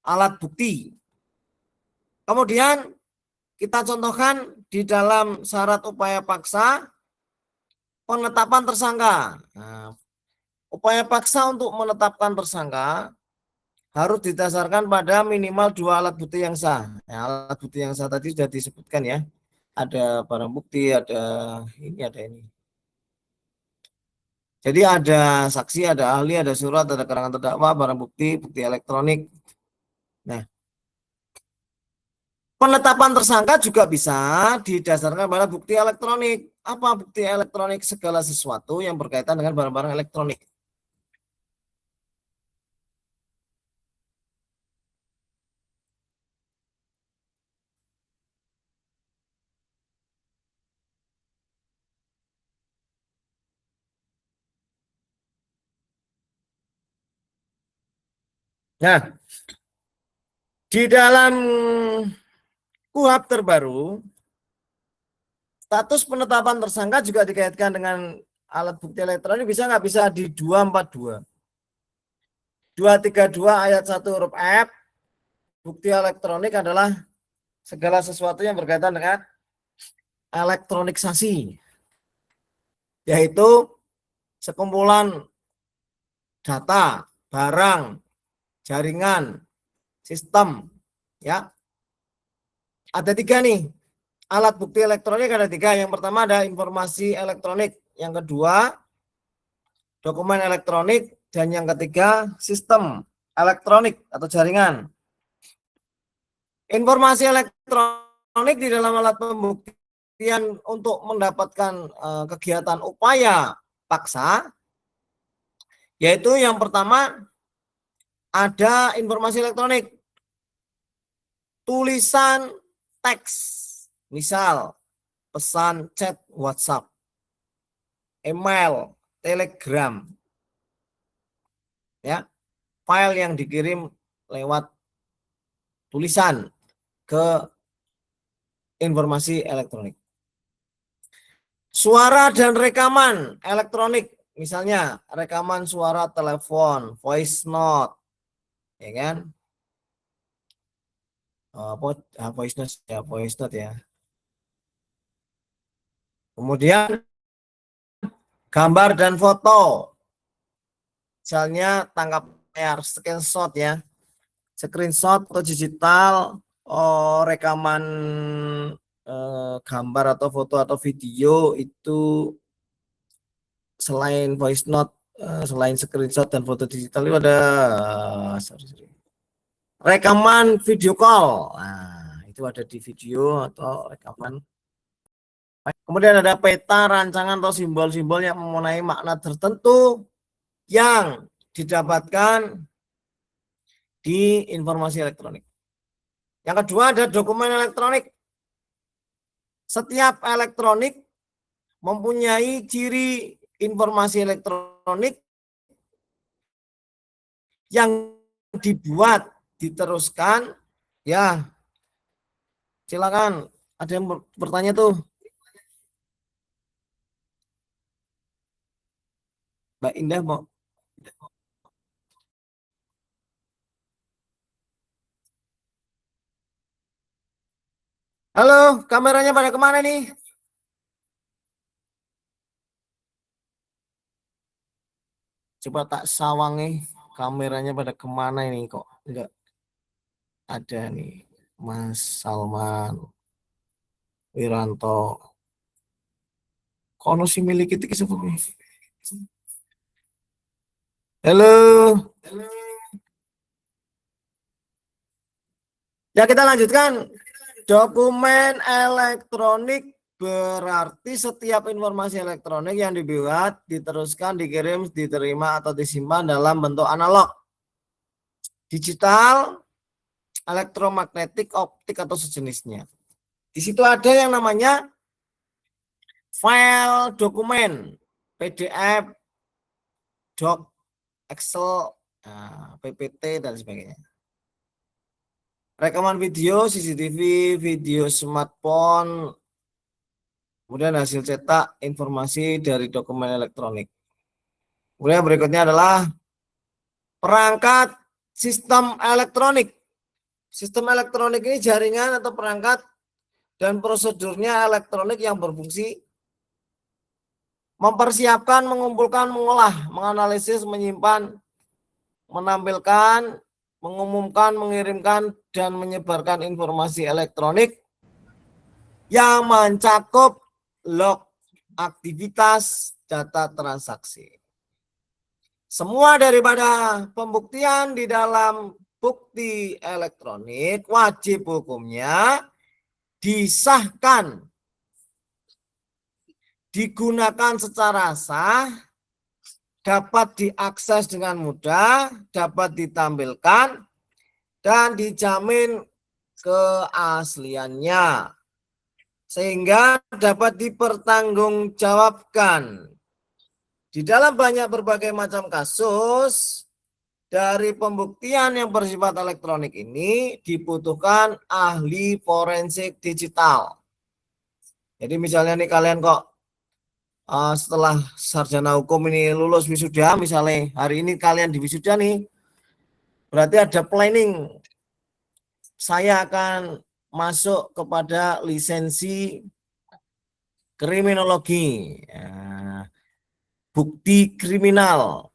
Speaker 1: alat bukti. Kemudian kita contohkan di dalam syarat upaya paksa penetapan tersangka. Nah, upaya paksa untuk menetapkan tersangka harus didasarkan pada minimal 2 alat bukti yang sah. Nah, alat bukti yang sah tadi sudah disebutkan ya. Ada barang bukti, ada ini. Jadi ada saksi, ada ahli, ada surat, ada keterangan terdakwa, barang bukti, bukti elektronik. Nah, penetapan tersangka juga bisa didasarkan pada bukti elektronik. Apa bukti elektronik? Segala sesuatu yang berkaitan dengan barang-barang elektronik. Nah, di dalam KUHP terbaru, status penetapan tersangka juga dikaitkan dengan alat bukti elektronik, bisa nggak? Bisa di 242. 232 ayat 1 huruf F, bukti elektronik adalah segala sesuatu yang berkaitan dengan elektronisasi, yaitu sekumpulan data, barang, jaringan, sistem, ya. Ada 3 nih. Alat bukti elektronik ada 3. Yang pertama ada informasi elektronik. Yang kedua, dokumen elektronik. Dan yang ketiga, sistem elektronik atau jaringan. Informasi elektronik di dalam alat pembuktian untuk mendapatkan kegiatan upaya paksa, yaitu yang pertama ada informasi elektronik. Tulisan teks, misal pesan chat WhatsApp, email, telegram, ya, file yang dikirim lewat tulisan ke informasi elektronik. Suara dan rekaman elektronik, misalnya rekaman suara telepon, voice note, ya kan? Voice note ya. Kemudian gambar dan foto, misalnya tangkap layar, screenshot ya, screenshot atau digital, rekaman gambar atau foto atau video itu selain voice note, selain screenshot dan foto digital itu ada rekaman video call. Nah, itu ada di video atau rekaman. Kemudian ada peta, rancangan atau simbol-simbol yang mempunyai makna tertentu yang didapatkan di informasi elektronik. Yang kedua ada dokumen elektronik. Setiap elektronik mempunyai ciri informasi elektronik yang dibuat, diteruskan. Ya, silakan. Ada yang bertanya tuh. Mbak Indah mau. Halo, kameranya pada kemana nih? Coba tak sawangi kameranya pada kemana ini kok enggak ada nih. Mas Salman Wiranto. Kono si milik itu seperti. Halo. Ya kita lanjutkan. Dokumen elektronik berarti setiap informasi elektronik yang dibuat, diteruskan, dikirim, diterima, atau disimpan dalam bentuk analog, digital, elektromagnetik, optik, atau sejenisnya. Di situ ada yang namanya file dokumen, PDF, doc, Excel, PPT, dan sebagainya. Rekaman video, CCTV, video smartphone, kemudian hasil cetak, informasi dari dokumen elektronik. Kemudian berikutnya adalah perangkat sistem elektronik. Sistem elektronik ini jaringan atau perangkat dan prosedurnya elektronik yang berfungsi mempersiapkan, mengumpulkan, mengolah, menganalisis, menyimpan, menampilkan, mengumumkan, mengirimkan, dan menyebarkan informasi elektronik yang mencakup log aktivitas data transaksi. Semua daripada pembuktian di dalam bukti elektronik wajib hukumnya disahkan, digunakan secara sah, dapat diakses dengan mudah, dapat ditampilkan, dan dijamin keasliannya, sehingga dapat dipertanggungjawabkan. Di dalam berbagai macam kasus, dari pembuktian yang bersifat elektronik ini dibutuhkan ahli forensik digital. Jadi misalnya nih kalian kok setelah sarjana hukum ini lulus wisuda, misalnya hari ini kalian di wisuda nih, berarti ada planning. Saya akan masuk kepada lisensi kriminologi, bukti kriminal,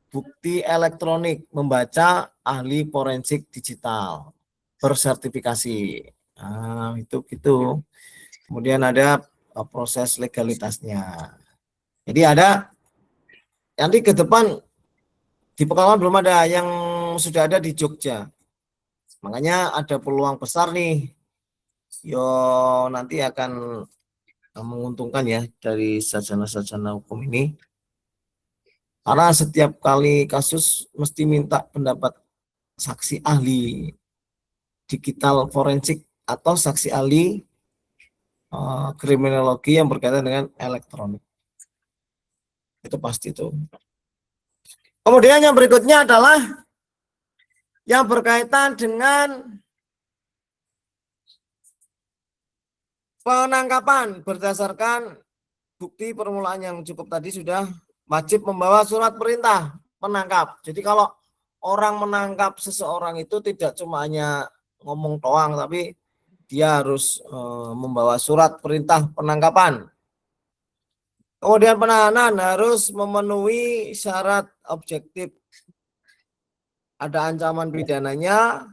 Speaker 1: bukti elektronik, membaca, ahli forensik digital, bersertifikasi. Nah, itu gitu. Kemudian ada proses legalitasnya. Jadi ada nanti ke depan di Pekalongan belum ada, yang sudah ada di Jogja. Makanya ada peluang besar nih. Yo nanti akan menguntungkan ya dari sarjana-sarjana hukum ini. Karena setiap kali kasus mesti minta pendapat saksi ahli digital forensik atau saksi ahli kriminologi yang berkaitan dengan elektronik. Itu pasti itu. Kemudian yang berikutnya adalah yang berkaitan dengan penangkapan berdasarkan bukti permulaan yang cukup tadi, sudah wajib membawa surat perintah menangkap. Jadi kalau orang menangkap seseorang itu tidak cuma hanya ngomong doang, tapi dia harus membawa surat perintah penangkapan. Kemudian penahanan harus memenuhi syarat objektif. Ada ancaman pidananya,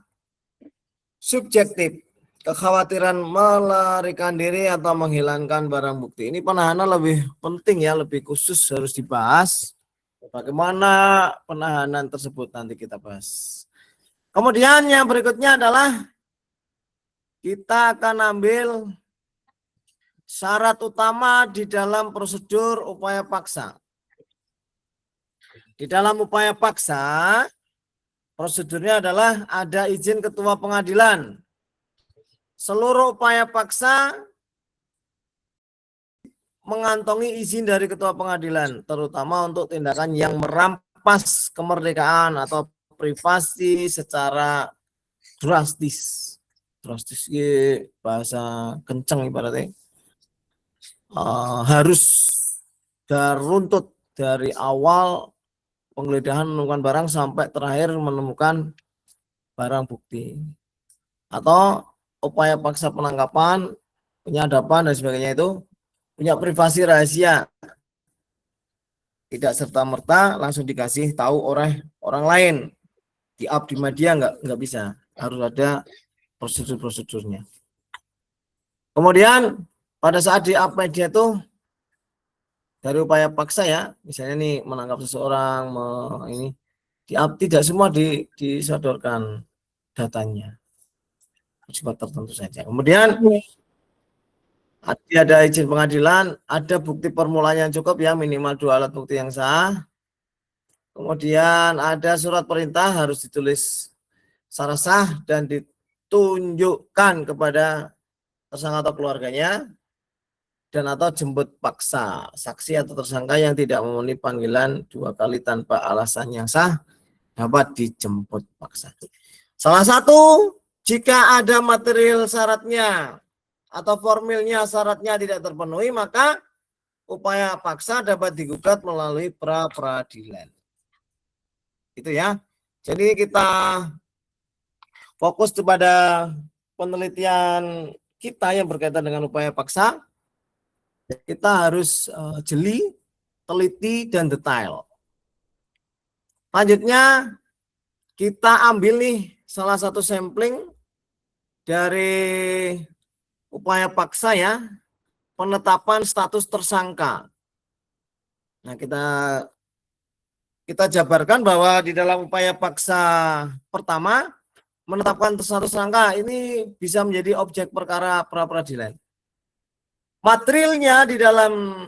Speaker 1: subjektif, kekhawatiran melarikan diri atau menghilangkan barang bukti. Ini penahanan lebih penting ya, lebih khusus harus dibahas. Bagaimana penahanan tersebut nanti kita bahas. Kemudian yang berikutnya adalah kita akan ambil syarat utama di dalam prosedur upaya paksa. Di dalam upaya paksa, prosedurnya adalah ada izin ketua pengadilan. Seluruh upaya paksa mengantongi izin dari ketua pengadilan, terutama untuk tindakan yang merampas kemerdekaan atau privasi secara drastis. Drastis bahasa kenceng ibaratnya. Harus runtut dari awal penggeledahan menemukan barang sampai terakhir menemukan barang bukti. Atau upaya paksa penangkapan, penyadapan dan sebagainya itu punya privasi rahasia, tidak serta-merta langsung dikasih tahu oleh orang lain, di-up di media nggak bisa, harus ada prosedur-prosedurnya. Kemudian pada saat di-up media itu dari upaya paksa ya, misalnya nih menangkap seseorang, ini di-up, tidak semua disodorkan datanya, sebab tertentu saja. Kemudian ada izin pengadilan, ada bukti permulaan yang cukup ya, minimal 2 alat bukti yang sah. Kemudian ada surat perintah harus ditulis secara sah dan ditunjukkan kepada tersangka atau keluarganya, dan atau jemput paksa saksi atau tersangka yang tidak memenuhi panggilan 2 kali tanpa alasan yang sah dapat dijemput paksa. Salah satu, jika ada material syaratnya atau formilnya syaratnya tidak terpenuhi, maka upaya paksa dapat digugat melalui pra peradilan. Itu ya. Jadi kita fokus kepada penelitian kita yang berkaitan dengan upaya paksa. Kita harus jeli, teliti, dan detail. Selanjutnya kita ambil nih salah satu sampling dari upaya paksa ya, penetapan status tersangka. Nah, kita jabarkan bahwa di dalam upaya paksa pertama, menetapkan status tersangka ini bisa menjadi objek perkara pra peradilan. Materialnya di dalam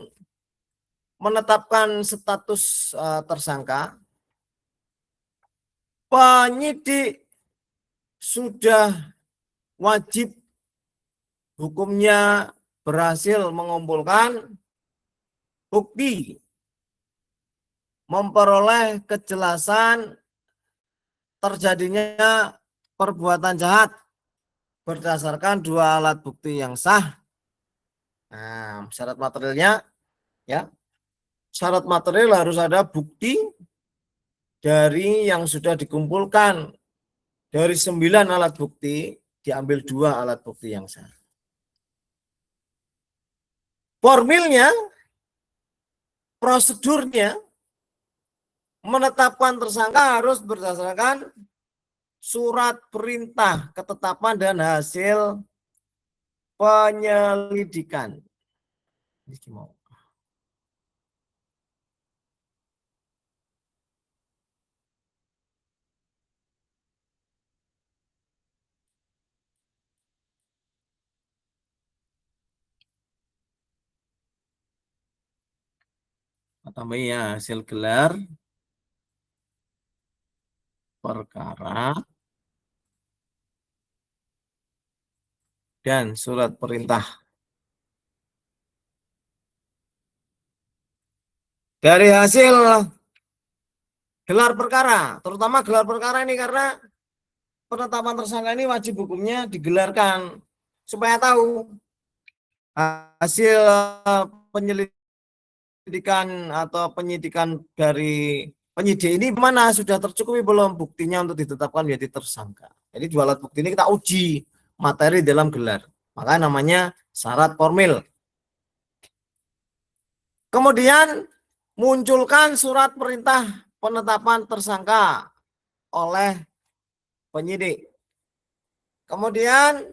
Speaker 1: menetapkan status tersangka, penyidik sudah wajib hukumnya berhasil mengumpulkan bukti, memperoleh kejelasan terjadinya perbuatan jahat berdasarkan 2 alat bukti yang sah. Nah, syarat materialnya ya, syarat material harus ada bukti dari yang sudah dikumpulkan. Dari 9 alat bukti diambil 2 alat bukti yang sah. Formilnya, prosedurnya, menetapkan tersangka harus berdasarkan surat perintah ketetapan dan hasil penyelidikan. Ini mau. Tambah ya hasil gelar perkara dan surat perintah. Dari hasil gelar perkara, terutama gelar perkara ini karena penetapan tersangka ini wajib hukumnya digelarkan supaya tahu hasil penyelidikan atau penyidikan dari penyidik ini mana sudah tercukupi belum buktinya untuk ditetapkan menjadi tersangka. Jadi dua alat bukti ini kita uji materi dalam gelar. Maka namanya syarat formil. Kemudian munculkan surat perintah penetapan tersangka oleh penyidik. Kemudian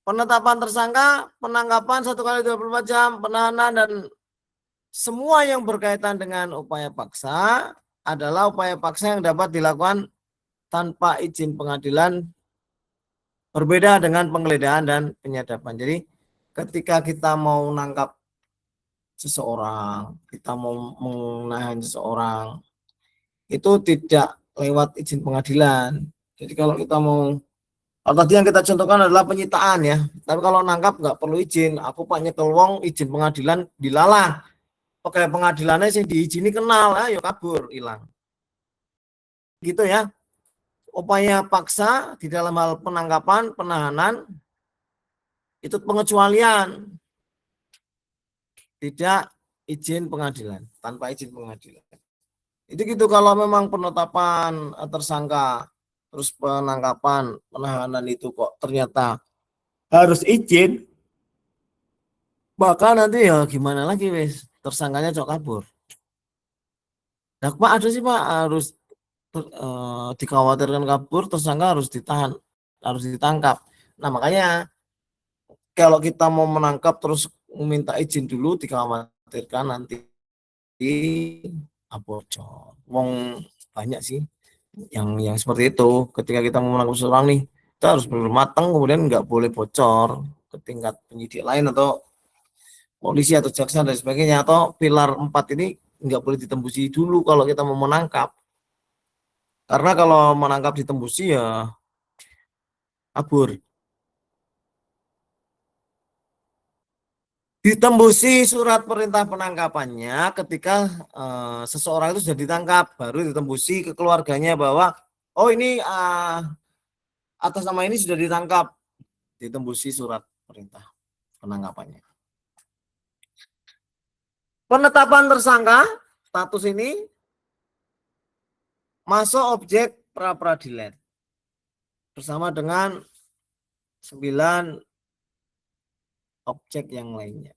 Speaker 1: penetapan tersangka, penangkapan 1x24 jam, penahanan, dan semua yang berkaitan dengan upaya paksa adalah upaya paksa yang dapat dilakukan tanpa izin pengadilan, berbeda dengan penggeledahan dan penyadapan. Jadi ketika kita mau nangkap seseorang, kita mau menahan seseorang, itu tidak lewat izin pengadilan. Jadi kalau kita mau, tadi yang kita contohkan adalah penyitaan ya, tapi kalau nangkap nggak perlu izin. Aku pak nyekel wong izin pengadilan dilalah, pakai pengadilannya sih diizini kenal, ayo kabur hilang. Gitu ya. Upaya paksa di dalam hal penangkapan, penahanan itu pengecualian, tidak izin pengadilan, tanpa izin pengadilan. Itu gitu kalau memang penetapan tersangka terus penangkapan, penahanan itu kok ternyata harus izin, maka nanti ya gimana lagi wes, tersangkanya cok kabur. Nah, Pak ada sih Pak harus dikhawatirkan kabur, tersangka harus ditahan, harus ditangkap. Nah makanya kalau kita mau menangkap terus meminta izin dulu, dikhawatirkan nanti bocor. Wong banyak sih yang seperti itu. Ketika kita mau menangkap seseorang nih, kita harus benar matang, kemudian nggak boleh bocor ke tingkat penyidik lain atau polisi atau jaksa dan sebagainya, atau pilar 4 ini nggak boleh ditembusi dulu kalau kita mau menangkap. Karena kalau menangkap ditembusi ya kabur. Ditembusi surat perintah penangkapannya ketika seseorang itu sudah ditangkap, baru ditembusi ke keluarganya bahwa oh ini atas nama ini sudah ditangkap, ditembusi surat perintah penangkapannya. Penetapan tersangka status ini masuk objek pra peradilan bersama dengan 9 objek yang lainnya.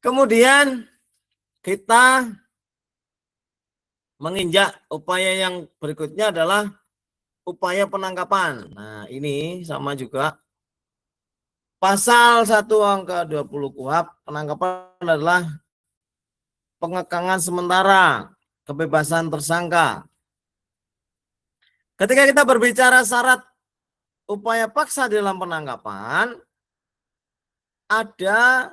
Speaker 1: Kemudian kita menginjak upaya yang berikutnya adalah upaya penangkapan. Nah, ini sama juga pasal 1 angka 20 KUHP, penangkapan adalah pengekangan sementara kebebasan tersangka. Ketika kita berbicara syarat upaya paksa dalam penangkapan, ada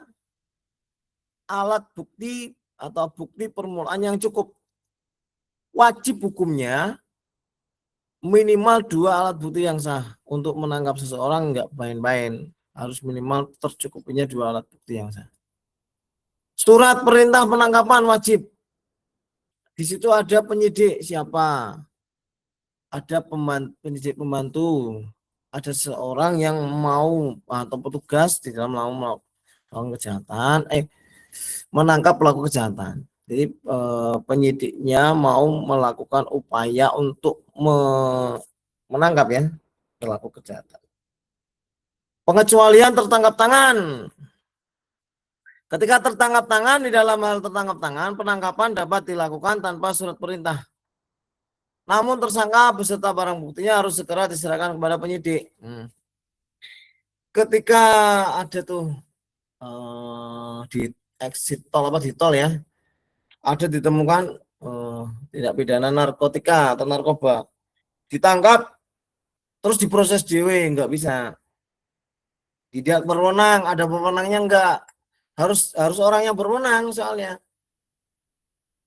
Speaker 1: alat bukti atau bukti permulaan yang cukup. Wajib hukumnya minimal 2 alat bukti yang sah. Untuk menangkap seseorang nggak main-main, harus minimal tercukupinya 2 alat bukti yang sah. Surat perintah penangkapan wajib. Di situ ada penyidik siapa, ada penyidik pembantu, ada seorang yang mau atau petugas di dalam melakukan kejahatan, menangkap pelaku kejahatan. Jadi penyidiknya mau melakukan upaya untuk menangkap ya pelaku kejahatan. Pengecualian tertangkap tangan. Ketika tertangkap tangan, di dalam hal tertangkap tangan, penangkapan dapat dilakukan tanpa surat perintah. Namun tersangka beserta barang buktinya harus segera diserahkan kepada penyidik. Ketika ada tuh di exit tol apa di tol ya, ada ditemukan tindak pidana narkotika atau narkoba, ditangkap terus diproses DW, nggak bisa. Tidak berwenang, ada pewenangnya enggak. Harus orang yang berwenang soalnya.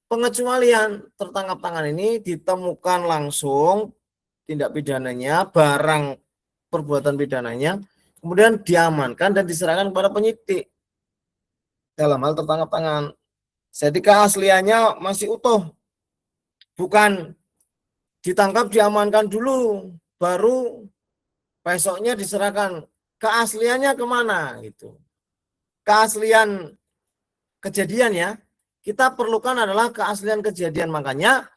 Speaker 1: Pengecualian tertangkap tangan ini ditemukan langsung tindak pidananya, barang perbuatan pidananya, kemudian diamankan dan diserahkan kepada penyidik dalam hal tertangkap tangan. Jadi keasliannya masih utuh, bukan ditangkap diamankan dulu, baru besoknya diserahkan. Keasliannya kemana gitu? Keaslian kejadian ya, kita perlukan adalah keaslian kejadian. Makanya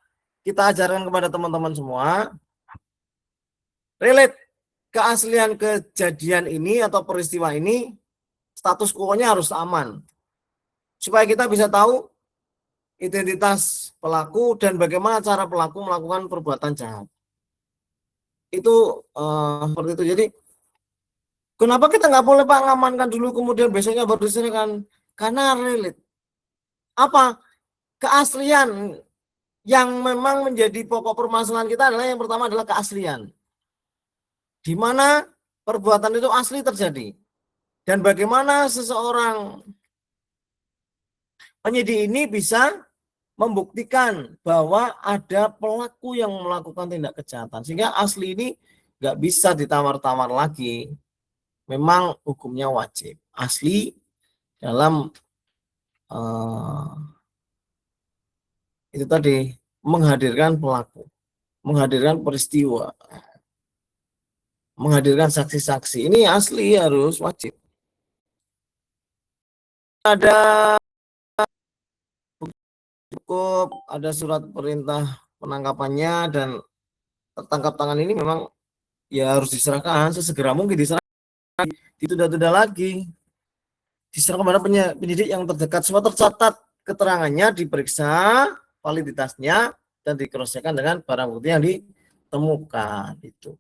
Speaker 1: kita ajarkan kepada teman-teman semua, relate keaslian kejadian ini atau peristiwa ini, status quo-nya harus aman. Supaya kita bisa tahu identitas pelaku dan bagaimana cara pelaku melakukan perbuatan jahat. Itu seperti itu. Jadi kenapa kita nggak boleh Pak ngamankan dulu kemudian besoknya baru diserahkan? Karena relate. Apa? Keaslian yang memang menjadi pokok permasalahan kita adalah yang pertama adalah keaslian. Di mana perbuatan itu asli terjadi. Dan bagaimana seseorang penyidik ini bisa membuktikan bahwa ada pelaku yang melakukan tindak kejahatan. Sehingga asli ini nggak bisa ditawar-tawar lagi. Memang hukumnya wajib. Asli dalam itu tadi, menghadirkan pelaku, menghadirkan peristiwa, menghadirkan saksi-saksi. Ini asli, harus wajib. Ada cukup, ada surat perintah penangkapannya, dan tertangkap tangan ini memang ya harus diserahkan sesegera mungkin, diserahkan, ditunda-tunda lagi, diserahkan kepada penyidik yang terdekat. Semua tercatat keterangannya, diperiksa validitasnya, dan dikross-checkkan dengan barang bukti yang ditemukan. Itu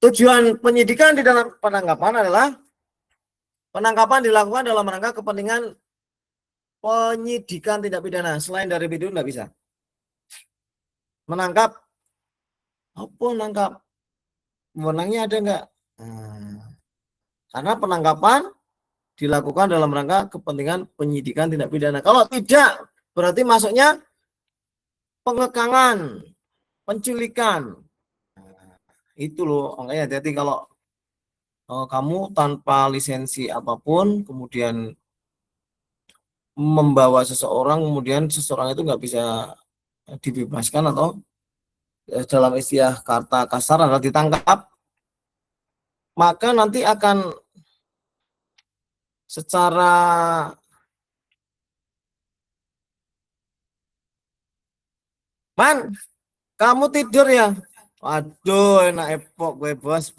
Speaker 1: tujuan penyidikan di dalam penangkapan adalah penangkapan dilakukan dalam rangka kepentingan penyidikan tindak pidana. Selain dari video nggak bisa. Menangkap, apa menangkap? Wewenangnya ada nggak? Karena penangkapan dilakukan dalam rangka kepentingan penyidikan tindak pidana. Kalau tidak, berarti masuknya pengekangan, penculikan. Itu loh, makanya hati-hati kalau kamu tanpa lisensi apapun, kemudian membawa seseorang, kemudian seseorang itu nggak bisa dibebaskan, atau dalam istilah kata kasar adalah ditangkap, maka nanti akan secara kamu tidur ya? Waduh, enak epok gue bos.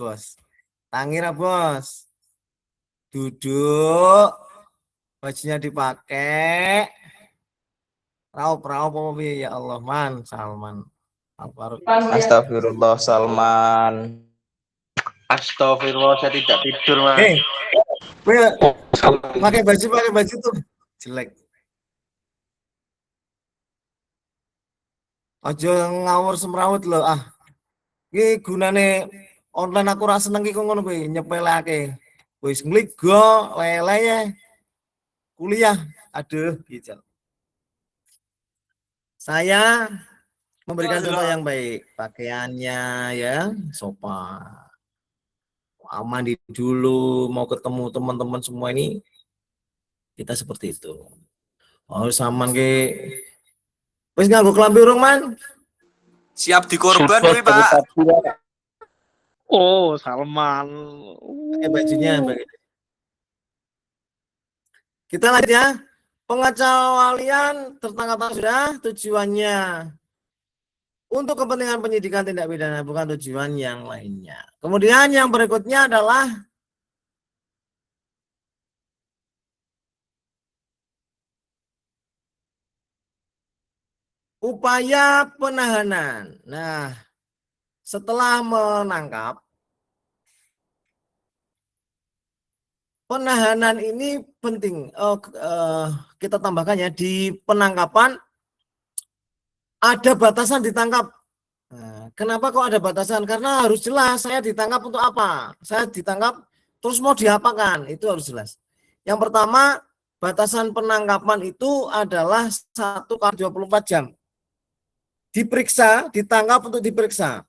Speaker 1: Tangira bos. Duduk, bajunya dipakai, raup apa ya Allah, Salman.
Speaker 3: Astagfirullah, Salman. Astagfirullah, saya tidak tidur, Mas.
Speaker 1: Gue pakai baju tuh jelek. Aja ngawur semrawut loh. Iki gunane online aku ra seneng iki kok ngono kuwi, nyepelake. Wis ngligo lele ya. Kuliah. Aduh, gitu. Saya memberikan contoh yang baik, pakaiannya ya sopan, mandi dulu, mau ketemu teman-teman semua ini kita seperti itu. Saman ke wis nganggo klambi urung Man?
Speaker 4: Siap dikorban kuwi, Pak.
Speaker 5: Oh, Salman.
Speaker 1: Pakai bajunya. Kita lanjut ya. Pengecualian tertangkap sudah, tujuannya untuk kepentingan penyidikan tindak pidana bukan tujuan yang lainnya. Kemudian yang berikutnya adalah upaya penahanan. Nah, setelah menangkap, penahanan ini penting. Kita tambahkan ya, di penangkapan ada batasan ditangkap. Nah, kenapa kok ada batasan? Karena harus jelas saya ditangkap untuk apa. Saya ditangkap terus mau diapakan, itu harus jelas. Yang pertama, batasan penangkapan itu adalah 1x24 jam. Diperiksa, ditangkap untuk diperiksa.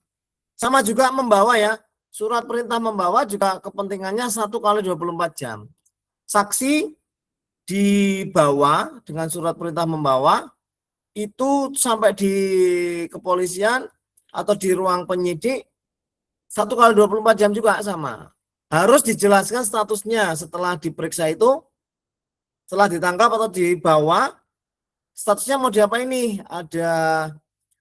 Speaker 1: Sama juga membawa ya, surat perintah membawa juga kepentingannya 1x24 jam. Saksi dibawa dengan surat perintah membawa itu sampai di kepolisian atau di ruang penyidik 1x24 jam juga sama. Harus dijelaskan statusnya setelah diperiksa itu, setelah ditangkap atau dibawa, statusnya mau diapa ini? Ada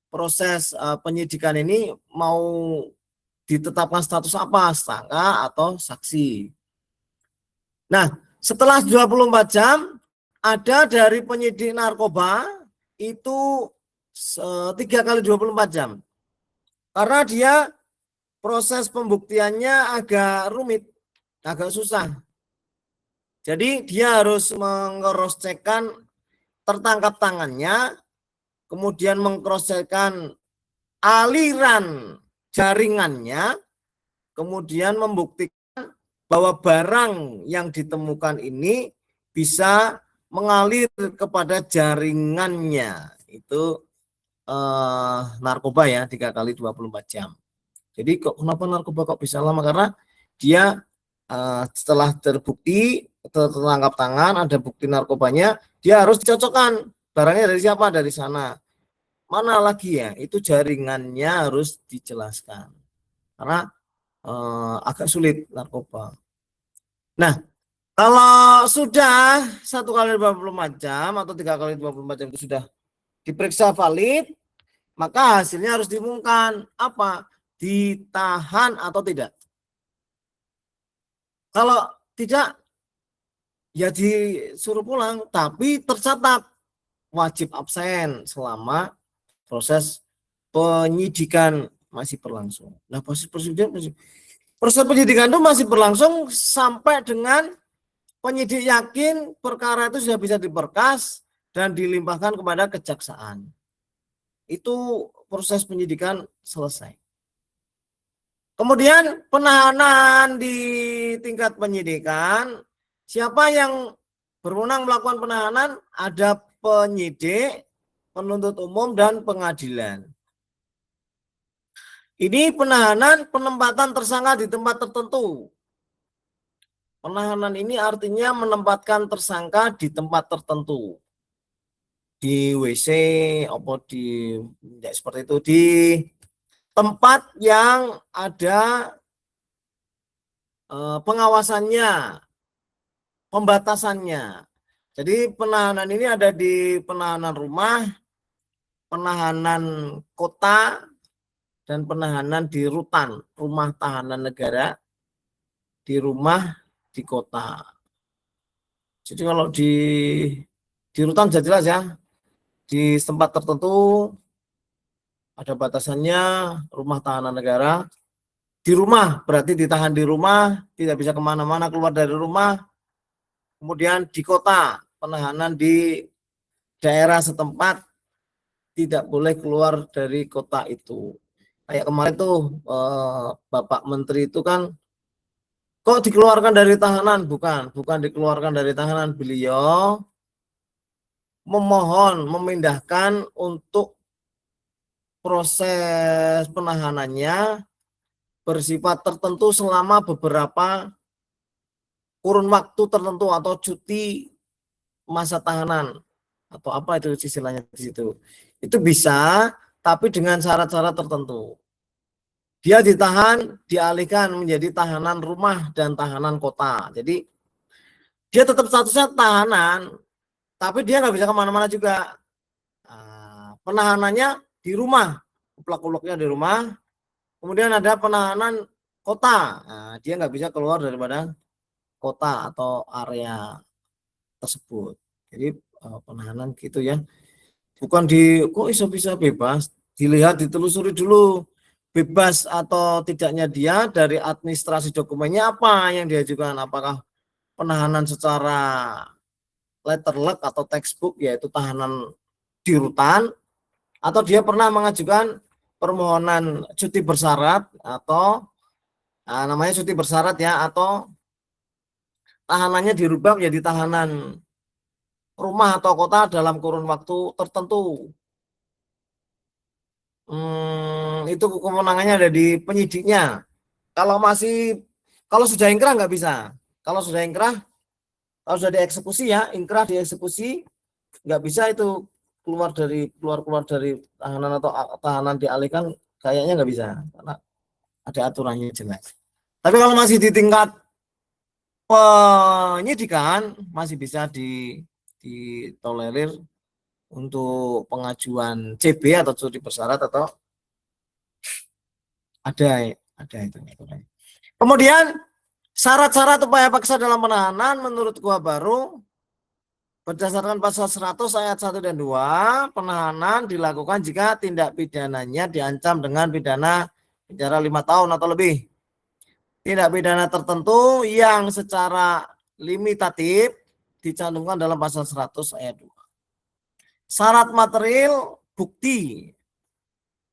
Speaker 1: proses penyidikan ini mau ditetapkan status apa, tersangka atau saksi. Nah, setelah 24 jam ada dari penyidik narkoba itu 3x24 jam. Karena dia proses pembuktiannya agak rumit, agak susah. Jadi dia harus mengcross-checkkan tertangkap tangannya, kemudian mengcross-checkkan aliran jaringannya, kemudian membuktikan bahwa barang yang ditemukan ini bisa mengalir kepada jaringannya. Itu narkoba ya, 3x24 jam. Jadi kenapa narkoba kok bisa lama? Karena dia setelah terbukti, tertangkap tangan, ada bukti narkobanya, dia harus dicocokkan barangnya dari siapa, dari sana. Mana lagi ya, itu jaringannya harus dijelaskan. Karena agak sulit narkoba. Nah, kalau sudah 1x24 jam atau 3x24 jam itu sudah diperiksa valid, maka hasilnya harus diumumkan. Apa? Ditahan atau tidak. Kalau tidak, ya disuruh pulang, tapi tercatat wajib absen selama proses penyidikan masih berlangsung. Nah, proses penyidikan itu masih berlangsung sampai dengan penyidik yakin perkara itu sudah bisa diberkas dan dilimpahkan kepada kejaksaan. Itu proses penyidikan selesai. Kemudian penahanan di tingkat penyidikan, siapa yang berwenang melakukan penahanan? Ada penyidik, penuntut umum, dan pengadilan. Ini penahanan penempatan tersangka di tempat tertentu. Penahanan ini artinya menempatkan tersangka di tempat tertentu. Di WC, apa di ya seperti itu, di tempat yang ada pengawasannya, pembatasannya. Jadi penahanan ini ada di penahanan rumah, penahanan kota, dan penahanan di rutan, rumah tahanan negara, di rumah, di kota. Jadi kalau di rutan sudah jelas ya, di tempat tertentu ada batasannya, rumah tahanan negara. Di rumah berarti ditahan di rumah, tidak bisa kemana-mana keluar dari rumah. Kemudian di kota, penahanan di daerah setempat, tidak boleh keluar dari kota itu. Kayak kemarin tuh Bapak Menteri itu kan kok dikeluarkan dari tahanan? Bukan dikeluarkan dari tahanan. Beliau memohon memindahkan untuk proses penahanannya bersifat tertentu selama beberapa kurun waktu tertentu atau cuti masa tahanan atau apa itu istilahnya di situ. Itu bisa, tapi dengan syarat-syarat tertentu. Dia ditahan, dialihkan menjadi tahanan rumah dan tahanan kota. Jadi dia tetap statusnya tahanan, tapi dia nggak bisa kemana-mana juga. Penahanannya di rumah uplak-uplaknya di rumah. Kemudian ada penahanan kota. Nah, dia nggak bisa keluar daripada kota atau area tersebut. Jadi penahanan gitu ya. Bukan kok bisa bebas, dilihat ditelusuri dulu bebas atau tidaknya dia dari administrasi dokumennya apa yang diajukan, apakah penahanan secara letter luck atau textbook yaitu tahanan di rutan, atau dia pernah mengajukan permohonan cuti bersyarat atau namanya cuti bersyarat ya, atau tahanannya dirubah menjadi tahanan rumah atau kota dalam kurun waktu tertentu. Itu kewenangannya ada di penyidiknya. Kalau sudah ingkrah nggak bisa. Kalau sudah ingkrah, kalau sudah dieksekusi ya, ingkrah dieksekusi nggak bisa itu keluar dari tahanan atau tahanan dialihkan, kayaknya nggak bisa karena ada aturannya jelas. Tapi kalau masih di tingkat penyidikan masih bisa ditolerir untuk pengajuan CB atau cuti bersyarat atau ada itu. Kemudian syarat-syarat upaya paksa dalam penahanan menurut Kuhap baru berdasarkan pasal 100 ayat 1 dan 2, penahanan dilakukan jika tindak pidananya diancam dengan pidana penjara 5 tahun atau lebih. Tindak pidana tertentu yang secara limitatif dicantumkan dalam pasal 100 ayat 2. Syarat material bukti.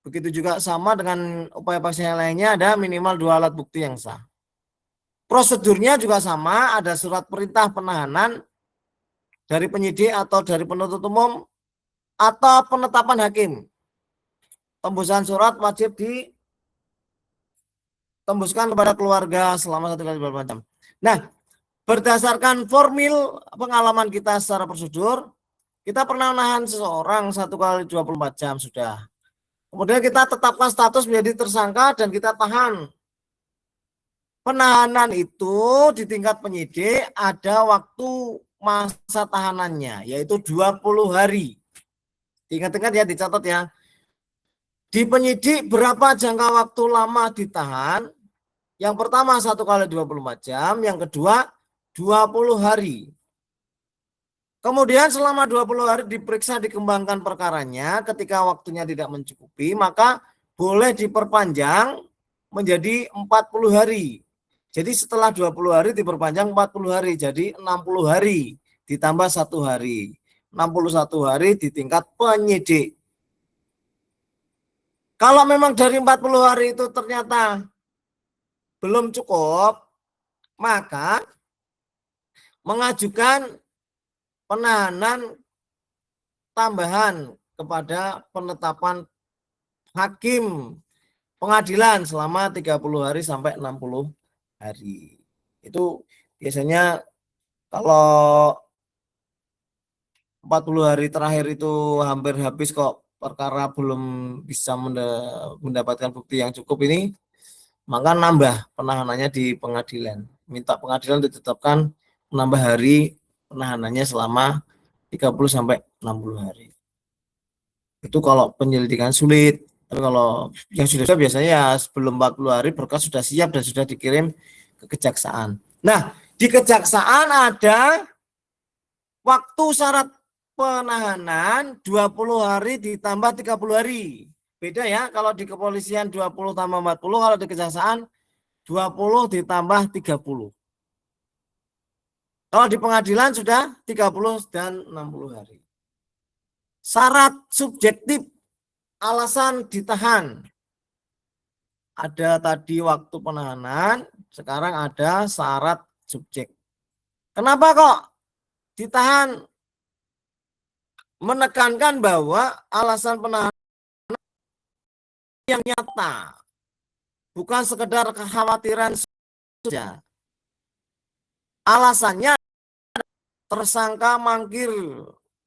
Speaker 1: Begitu juga sama dengan upaya paksa yang lainnya, ada minimal 2 alat bukti yang sah. Prosedurnya juga sama, ada surat perintah penahanan dari penyidik atau dari penuntut umum atau penetapan hakim. Tembusan surat wajib ditembuskan kepada keluarga selama 1 kali 24 jam. Nah, berdasarkan formil pengalaman kita secara prosedur, kita pernah menahan seseorang 1 kali 24 jam sudah. Kemudian kita tetapkan status menjadi tersangka dan kita tahan. Penahanan itu di tingkat penyidik ada waktu masa tahanannya, yaitu 20 hari. Ingat-ingat ya, dicatat ya. Di penyidik berapa jangka waktu lama ditahan? Yang pertama 1 kali 24 jam, yang kedua 20 hari. Kemudian selama 20 hari diperiksa, dikembangkan perkaranya, ketika waktunya tidak mencukupi, maka boleh diperpanjang menjadi 40 hari. Jadi setelah 20 hari diperpanjang 40 hari, jadi 60 hari ditambah 1 hari. 61 hari di tingkat penyidik. Kalau memang dari 40 hari itu ternyata belum cukup, maka mengajukan penahanan tambahan kepada penetapan hakim pengadilan selama 30 hari sampai 60 hari. Itu biasanya kalau 40 hari terakhir itu hampir habis kok perkara belum bisa mendapatkan bukti yang cukup ini, maka nambah penahanannya di pengadilan. Minta pengadilan ditetapkan menambah hari penahanannya selama 30 sampai 60 hari. Itu kalau penyelidikan sulit. Tapi kalau yang sudah biasanya ya sebelum 40 hari berkas sudah siap dan sudah dikirim ke kejaksaan. Nah, di kejaksaan ada waktu syarat penahanan 20 hari ditambah 30 hari. Beda ya, kalau di kepolisian 20 tambah 40, kalau di kejaksaan 20 ditambah 30. Kalau di pengadilan sudah 30 dan 60 hari. Syarat subjektif alasan ditahan. Ada tadi waktu penahanan, sekarang ada syarat subjek. Kenapa kok ditahan? Menekankan bahwa alasan penahanan yang nyata, bukan sekedar kekhawatiran saja. Alasannya tersangka mangkir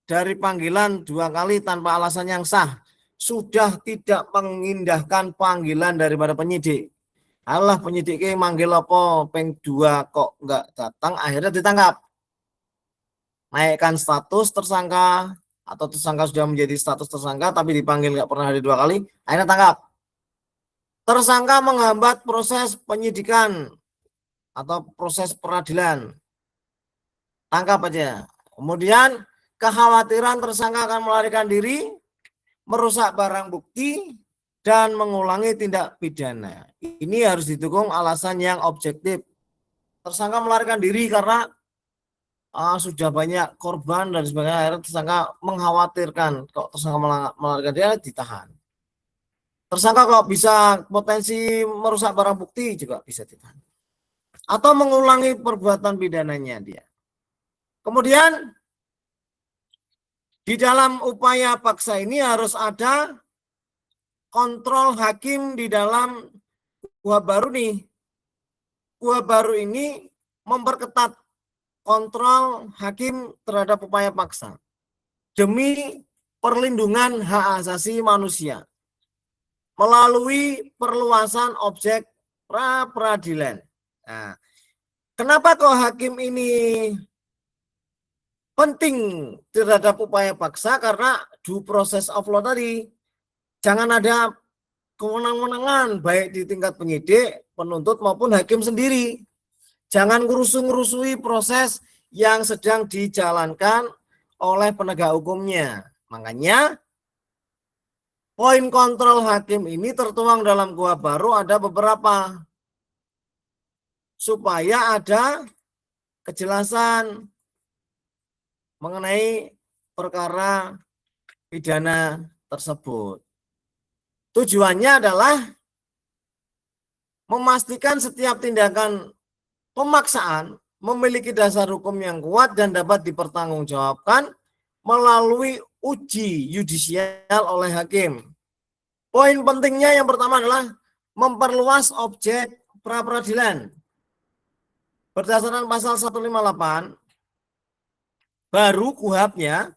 Speaker 1: dari panggilan 2 kali tanpa alasan yang sah, sudah tidak mengindahkan panggilan daripada penyidik. Alah penyidik ke manggil apa peng 2 kok enggak datang, akhirnya ditangkap. Naikkan status tersangka atau tersangka sudah menjadi status tersangka tapi dipanggil nggak pernah hadir 2 kali, akhirnya tangkap. Tersangka menghambat proses penyidikan atau proses peradilan, tangkap aja. Kemudian kekhawatiran tersangka akan melarikan diri, merusak barang bukti, dan mengulangi tindak pidana. Ini harus didukung alasan yang objektif. Tersangka melarikan diri karena sudah banyak korban dan sebagainya, akhirnya tersangka mengkhawatirkan kalau tersangka melarikan diri ditahan. Tersangka kalau bisa potensi merusak barang bukti juga bisa ditahan. Atau mengulangi perbuatan pidananya dia. Kemudian di dalam upaya paksa ini harus ada kontrol hakim di dalam KUHP baru nih. KUHP baru ini memperketat kontrol hakim terhadap upaya paksa demi perlindungan hak asasi manusia melalui perluasan objek pra peradilan. Nah, kenapa kok hakim ini penting terhadap upaya paksa? Karena due process of law tadi, jangan ada kewenang-wenangan baik di tingkat penyidik, penuntut maupun hakim sendiri. Jangan ngerusui proses yang sedang dijalankan oleh penegak hukumnya. Makanya poin kontrol hakim ini tertuang dalam KUHP baru ada beberapa, supaya ada kejelasan mengenai perkara pidana tersebut. Tujuannya adalah memastikan setiap tindakan pemaksaan memiliki dasar hukum yang kuat dan dapat dipertanggungjawabkan melalui uji yudisial oleh hakim. Poin pentingnya yang pertama adalah memperluas objek pra peradilan. Berdasarkan pasal 158 baru KUHP-nya,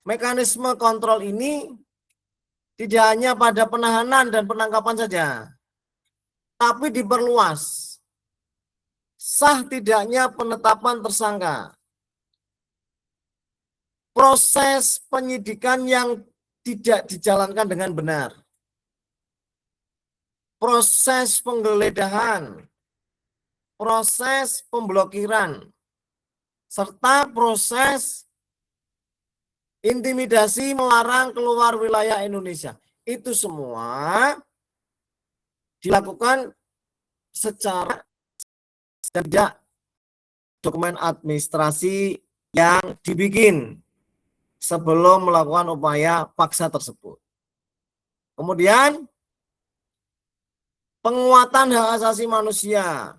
Speaker 1: mekanisme kontrol ini tidak hanya pada penahanan dan penangkapan saja, tapi diperluas. Sah tidaknya penetapan tersangka, proses penyidikan yang tidak dijalankan dengan benar, proses penggeledahan, proses pemblokiran, serta proses intimidasi melarang keluar wilayah Indonesia. Itu semua dilakukan secara tidak dokumen administrasi yang dibikin sebelum melakukan upaya paksa tersebut. Kemudian penguatan hak asasi manusia.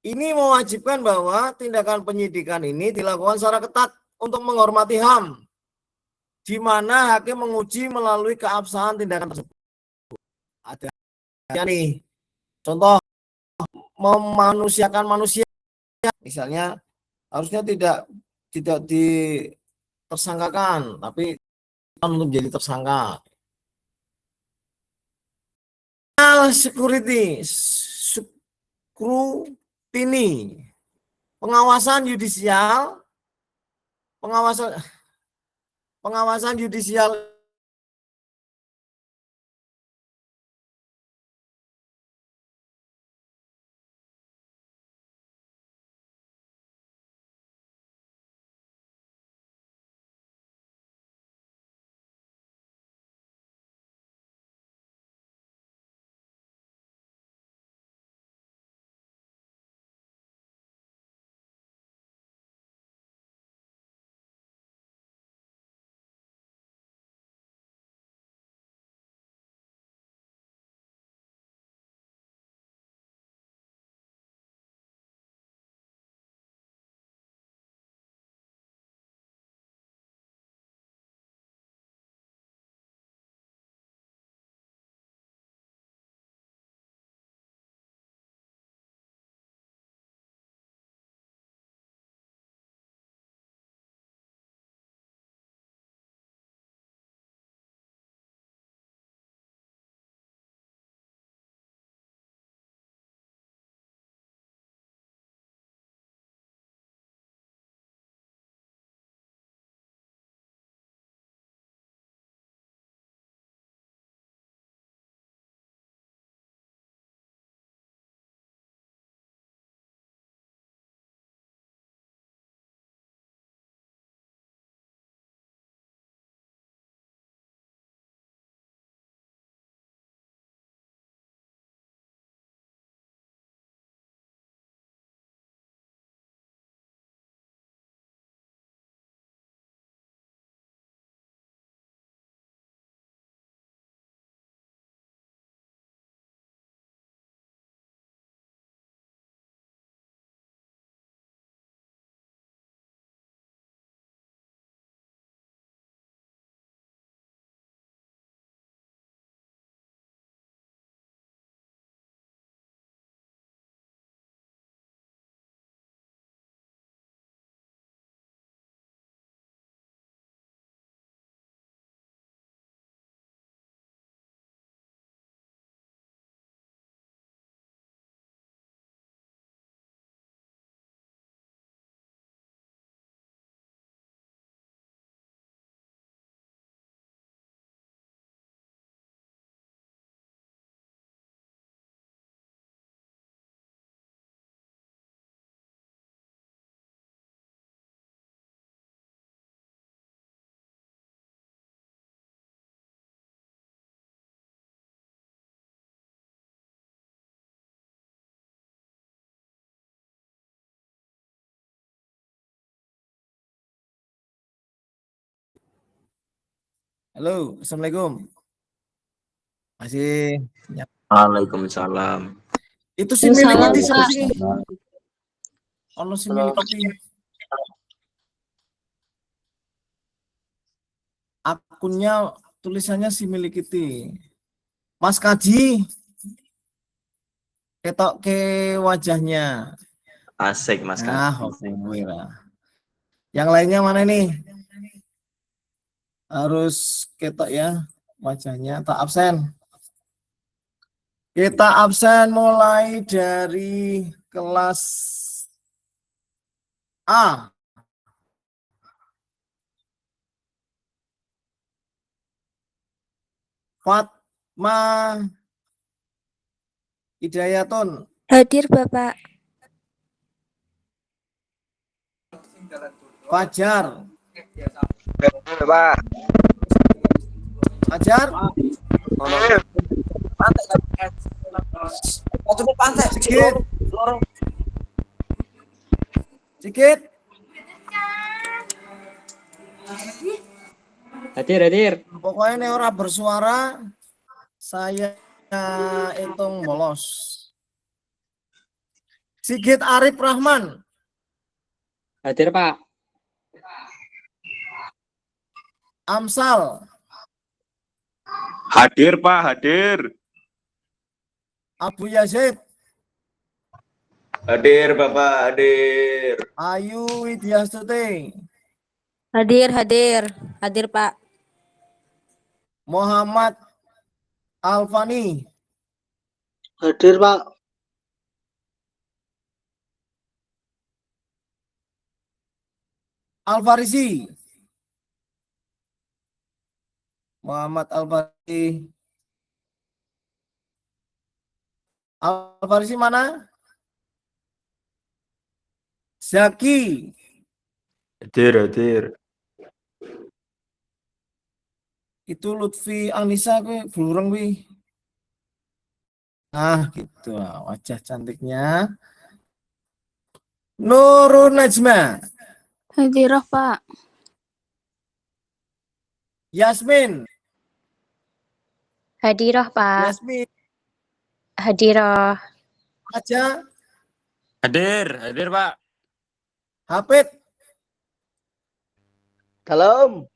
Speaker 1: Ini mewajibkan bahwa tindakan penyidikan ini dilakukan secara ketat untuk menghormati HAM, di mana hakim menguji melalui keabsahan tindakan tersebut. Ada nih, contoh memanusiakan manusia, misalnya harusnya tidak ditersangkakan, tapi untuk menjadi tersangka. Security, scrutiny, pengawasan yudisial Halo, Assalamualaikum. Masih. Ya.
Speaker 3: Waalaikumsalam.
Speaker 1: Itu si
Speaker 2: Salam,
Speaker 1: milikiti siapa
Speaker 2: Kak.
Speaker 1: sih? Ono si milikiti. Akunnya tulisannya si milikiti. Mas Kaji. Ketok ke wajahnya.
Speaker 3: Asik Mas
Speaker 1: Nah,
Speaker 3: Kak.
Speaker 1: yang lainnya mana nih? Harus ketok ya wajahnya. Tak absen. Kita absen mulai dari kelas A. Fatma Hidayatun.
Speaker 6: Hadir Bapak.
Speaker 1: Fajar.
Speaker 3: Pak.
Speaker 1: Fajar. Sikit. Sikit.
Speaker 7: Hadir.
Speaker 1: Pokoknya ini orang bersuara, saya hitung bolos. Sigit Arif Rahman.
Speaker 7: Hadir, Pak.
Speaker 1: Amsal.
Speaker 8: Hadir Pak, hadir.
Speaker 1: Abu Yazid.
Speaker 3: Hadir Bapak, hadir.
Speaker 1: Ayu Widyastuti.
Speaker 6: Hadir Pak.
Speaker 1: Muhammad Alfani.
Speaker 5: Hadir Pak.
Speaker 1: Alfarisi. Muhammad Alfarisi. Alfarisi mana? Zaki.
Speaker 8: Hadir.
Speaker 1: Itu Lutfi Anissa gue burung wi. Nah, gitu wajah cantiknya. Nurun Najma.
Speaker 6: Hadirah Pak.
Speaker 1: Yasmin.
Speaker 6: Hadirah Pak.
Speaker 1: Yasmin.
Speaker 6: Hadirah.
Speaker 1: Aja.
Speaker 8: Hadir Pak.
Speaker 1: Hafid.
Speaker 5: Dalam.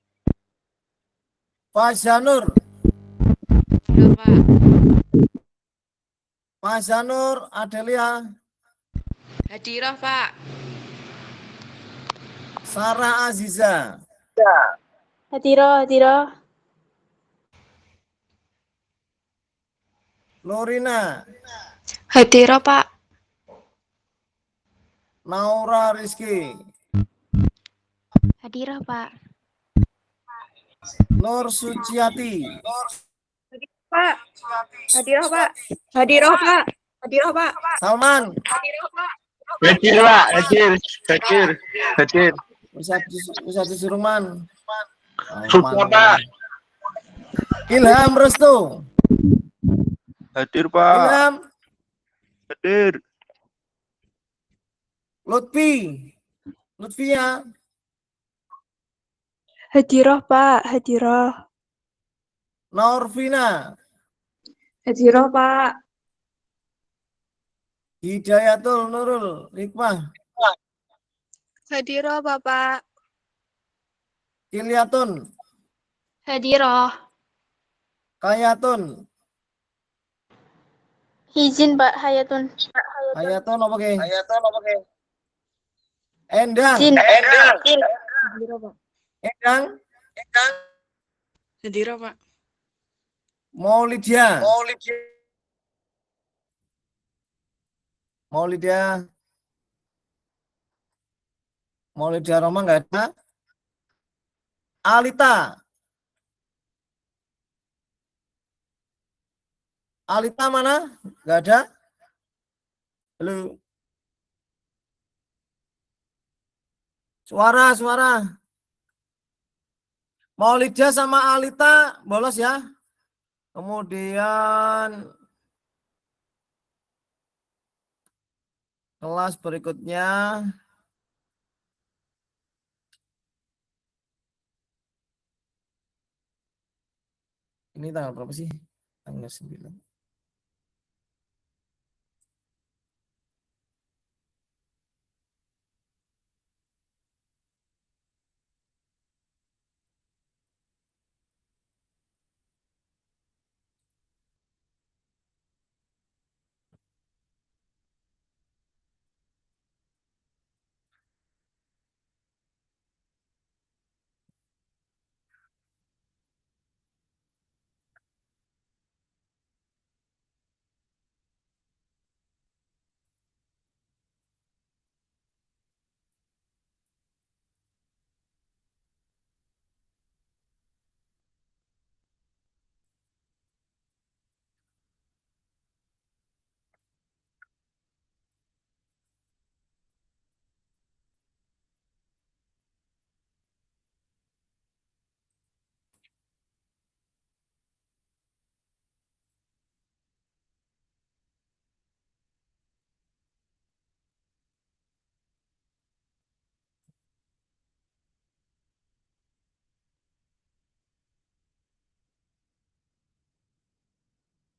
Speaker 1: Fazanur.
Speaker 6: Pak.
Speaker 1: Fazanur Adelia.
Speaker 6: Hadirah Pak.
Speaker 1: Sarah Aziza.
Speaker 6: Hadirah.
Speaker 1: Nurina.
Speaker 6: Hadirah Pak.
Speaker 1: Naura Rizky.
Speaker 6: Hadirah Pak.
Speaker 1: Nur Suciati.
Speaker 6: Pak. Hadirah Pak.
Speaker 1: Salman.
Speaker 8: Hadir Pak, hadir.
Speaker 1: Bisa disuruh man.
Speaker 8: Suka Pak.
Speaker 1: Ilham Restu.
Speaker 8: Hadir Pak.
Speaker 1: Ilham.
Speaker 8: Hadir.
Speaker 1: Lutfia.
Speaker 6: Hadirah Pak. Hadirah.
Speaker 1: Norvina.
Speaker 6: Hadirah Pak.
Speaker 1: Hidayatul Nurul Hikmah.
Speaker 6: Hadirah Bapak.
Speaker 1: Kilyatun.
Speaker 6: Hadirah.
Speaker 1: Kayatun.
Speaker 6: Izin Pak Hayatun.
Speaker 1: Hayatun apa ke? Endang.
Speaker 6: Izin.
Speaker 1: Endang.
Speaker 6: Hadirah Pak.
Speaker 1: Maulidia. Maulidia Roma nggak ada. Alita mana? Nggak ada. Halo. Suara. Maulidia sama Alita bolos ya. Kemudian kelas berikutnya Ini tanggal berapa sih? Tanggal 9.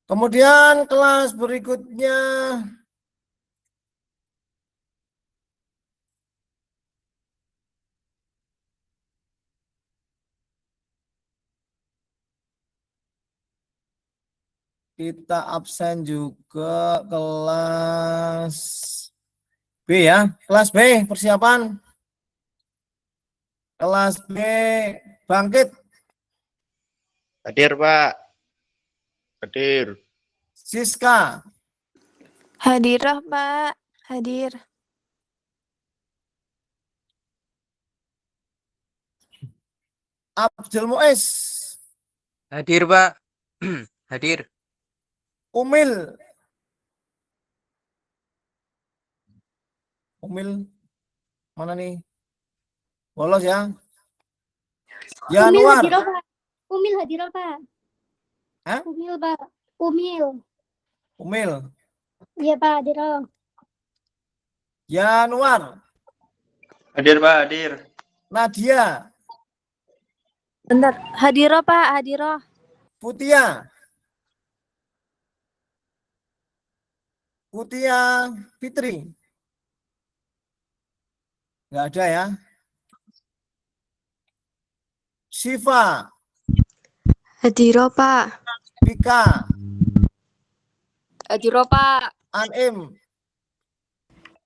Speaker 1: Kemudian kelas berikutnya kita absen juga kelas B ya. Kelas B persiapan. Kelas B bangkit.
Speaker 8: Hadir, Pak. Hadir.
Speaker 1: Siska,
Speaker 6: Hadirah, Pak. Hadir.
Speaker 1: Abdul Muiz,
Speaker 3: Hadir, Pak. Hadir.
Speaker 1: Umil. Umil mana nih? Bolos ya. Januar.
Speaker 2: Pak. Umil hadirah, Pak.
Speaker 1: Hah?
Speaker 2: Umil, Pak. Umil.
Speaker 1: Umil.
Speaker 2: Iya, Pak, hadirah.
Speaker 1: Januar.
Speaker 3: Hadir, Pak. Hadir.
Speaker 1: Nadia.
Speaker 6: Bentar. Hadirah, Pak. Hadirah.
Speaker 1: Putia. Putia Fitri. Nggak ada ya. Siva.
Speaker 6: Hadirah, Pak.
Speaker 1: Vika.
Speaker 6: Hadirah, Pak.
Speaker 1: Anim.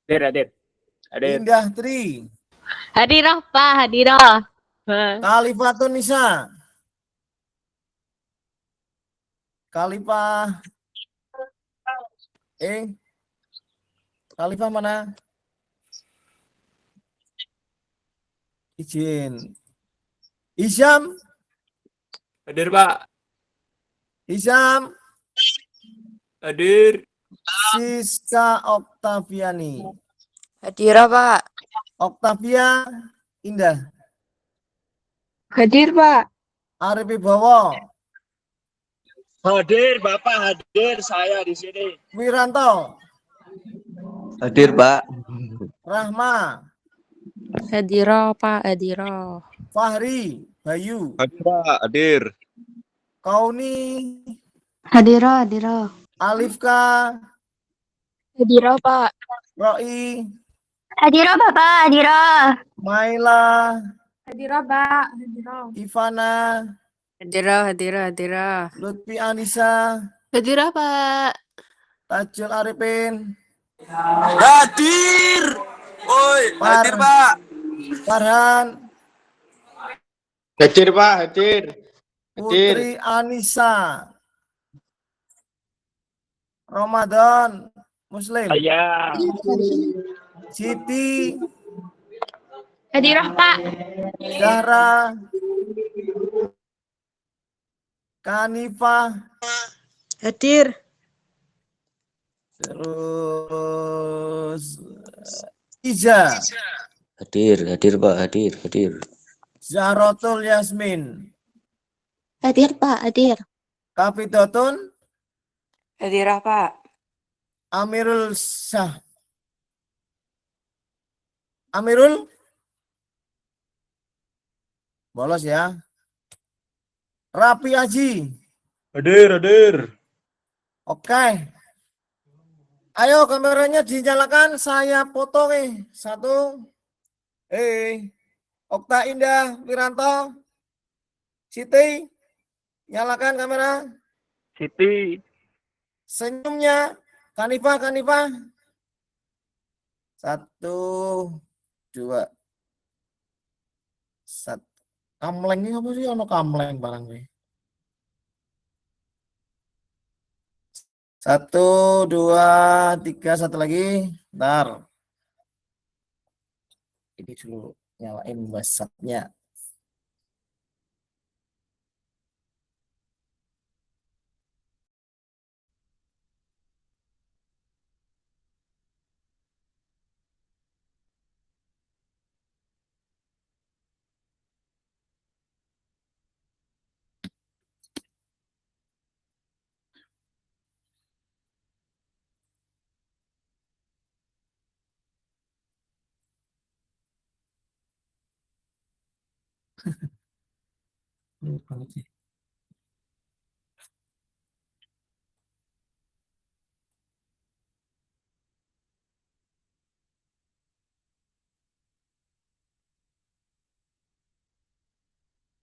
Speaker 7: Hadir.
Speaker 1: Indah Tri.
Speaker 2: Hadirah, Pak, hadirah.
Speaker 1: Kalifatun Nisa. Kalifah. Kalifah mana? Izin. Isyam.
Speaker 7: Hadir, Pak.
Speaker 1: Isyam.
Speaker 7: Hadir.
Speaker 1: Siska Oktaviani.
Speaker 6: Hadirah, Pak.
Speaker 1: Oktavia Indah.
Speaker 6: Hadir, Pak.
Speaker 1: Arif Wibowo.
Speaker 7: Hadir, Bapak. Hadir. Saya di sini.
Speaker 1: Wiranto.
Speaker 3: Hadir, Pak.
Speaker 1: Rahma.
Speaker 6: Hadirah, Pak. Hadirah.
Speaker 1: Fahri. Bayu.
Speaker 8: Hadir, Pak. Hadir.
Speaker 1: Kauni.
Speaker 6: Hadirah, hadirah.
Speaker 1: Alifka.
Speaker 6: Hadirah, Pak.
Speaker 1: Roi.
Speaker 2: Hadirah, Bapak, hadirah.
Speaker 1: Maila.
Speaker 6: Hadirah, Pak. Hadirah.
Speaker 1: Ivana.
Speaker 6: Hadirah.
Speaker 1: Lutfi Anissa.
Speaker 6: Hadirah, Pak.
Speaker 1: Tajul Arifin.
Speaker 4: Hadir. Oi, hadir, Pak.
Speaker 1: Farhan.
Speaker 8: Hadir, Pak. Hadir.
Speaker 1: Putri Anissa. Ramadan Muslim.
Speaker 7: Saya.
Speaker 1: Siti.
Speaker 6: Hadirah, Pak.
Speaker 1: Zahra. Kanifah.
Speaker 6: Hadir.
Speaker 1: Terus Iza.
Speaker 3: Hadir, Pak. Hadir.
Speaker 1: Zahrotul Yasmin.
Speaker 2: Hadir, Pak, hadir.
Speaker 1: Kapitotun.
Speaker 6: Hadirah, Pak.
Speaker 1: Amirul Syah. Amirul. Bolos ya. Rapi Aji.
Speaker 8: Hadir.
Speaker 1: Oke. Ayo kameranya dinyalakan, saya foto nih. 1. Okta Indah Wiranto. Siti, nyalakan kamera.
Speaker 7: Siti.
Speaker 1: Senyumnya, Kanifah. 1, 2. Kamleng ini apa sih? Ono kamleng barang gue. 1, 2, 3, 1 lagi. Bentar. Ini dulu nyalain WhatsApp-nya.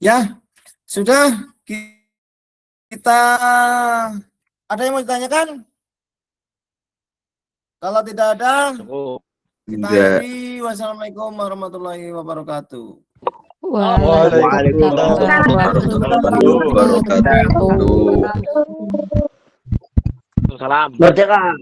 Speaker 1: Ya, sudah kita ada yang mau ditanyakan? Kalau tidak ada, kita akhiri. Wassalamualaikum warahmatullahi wabarakatuh.
Speaker 6: Waalaikumsalam warahmatullahi wabarakatuh.
Speaker 7: Salam.
Speaker 5: Merdeka.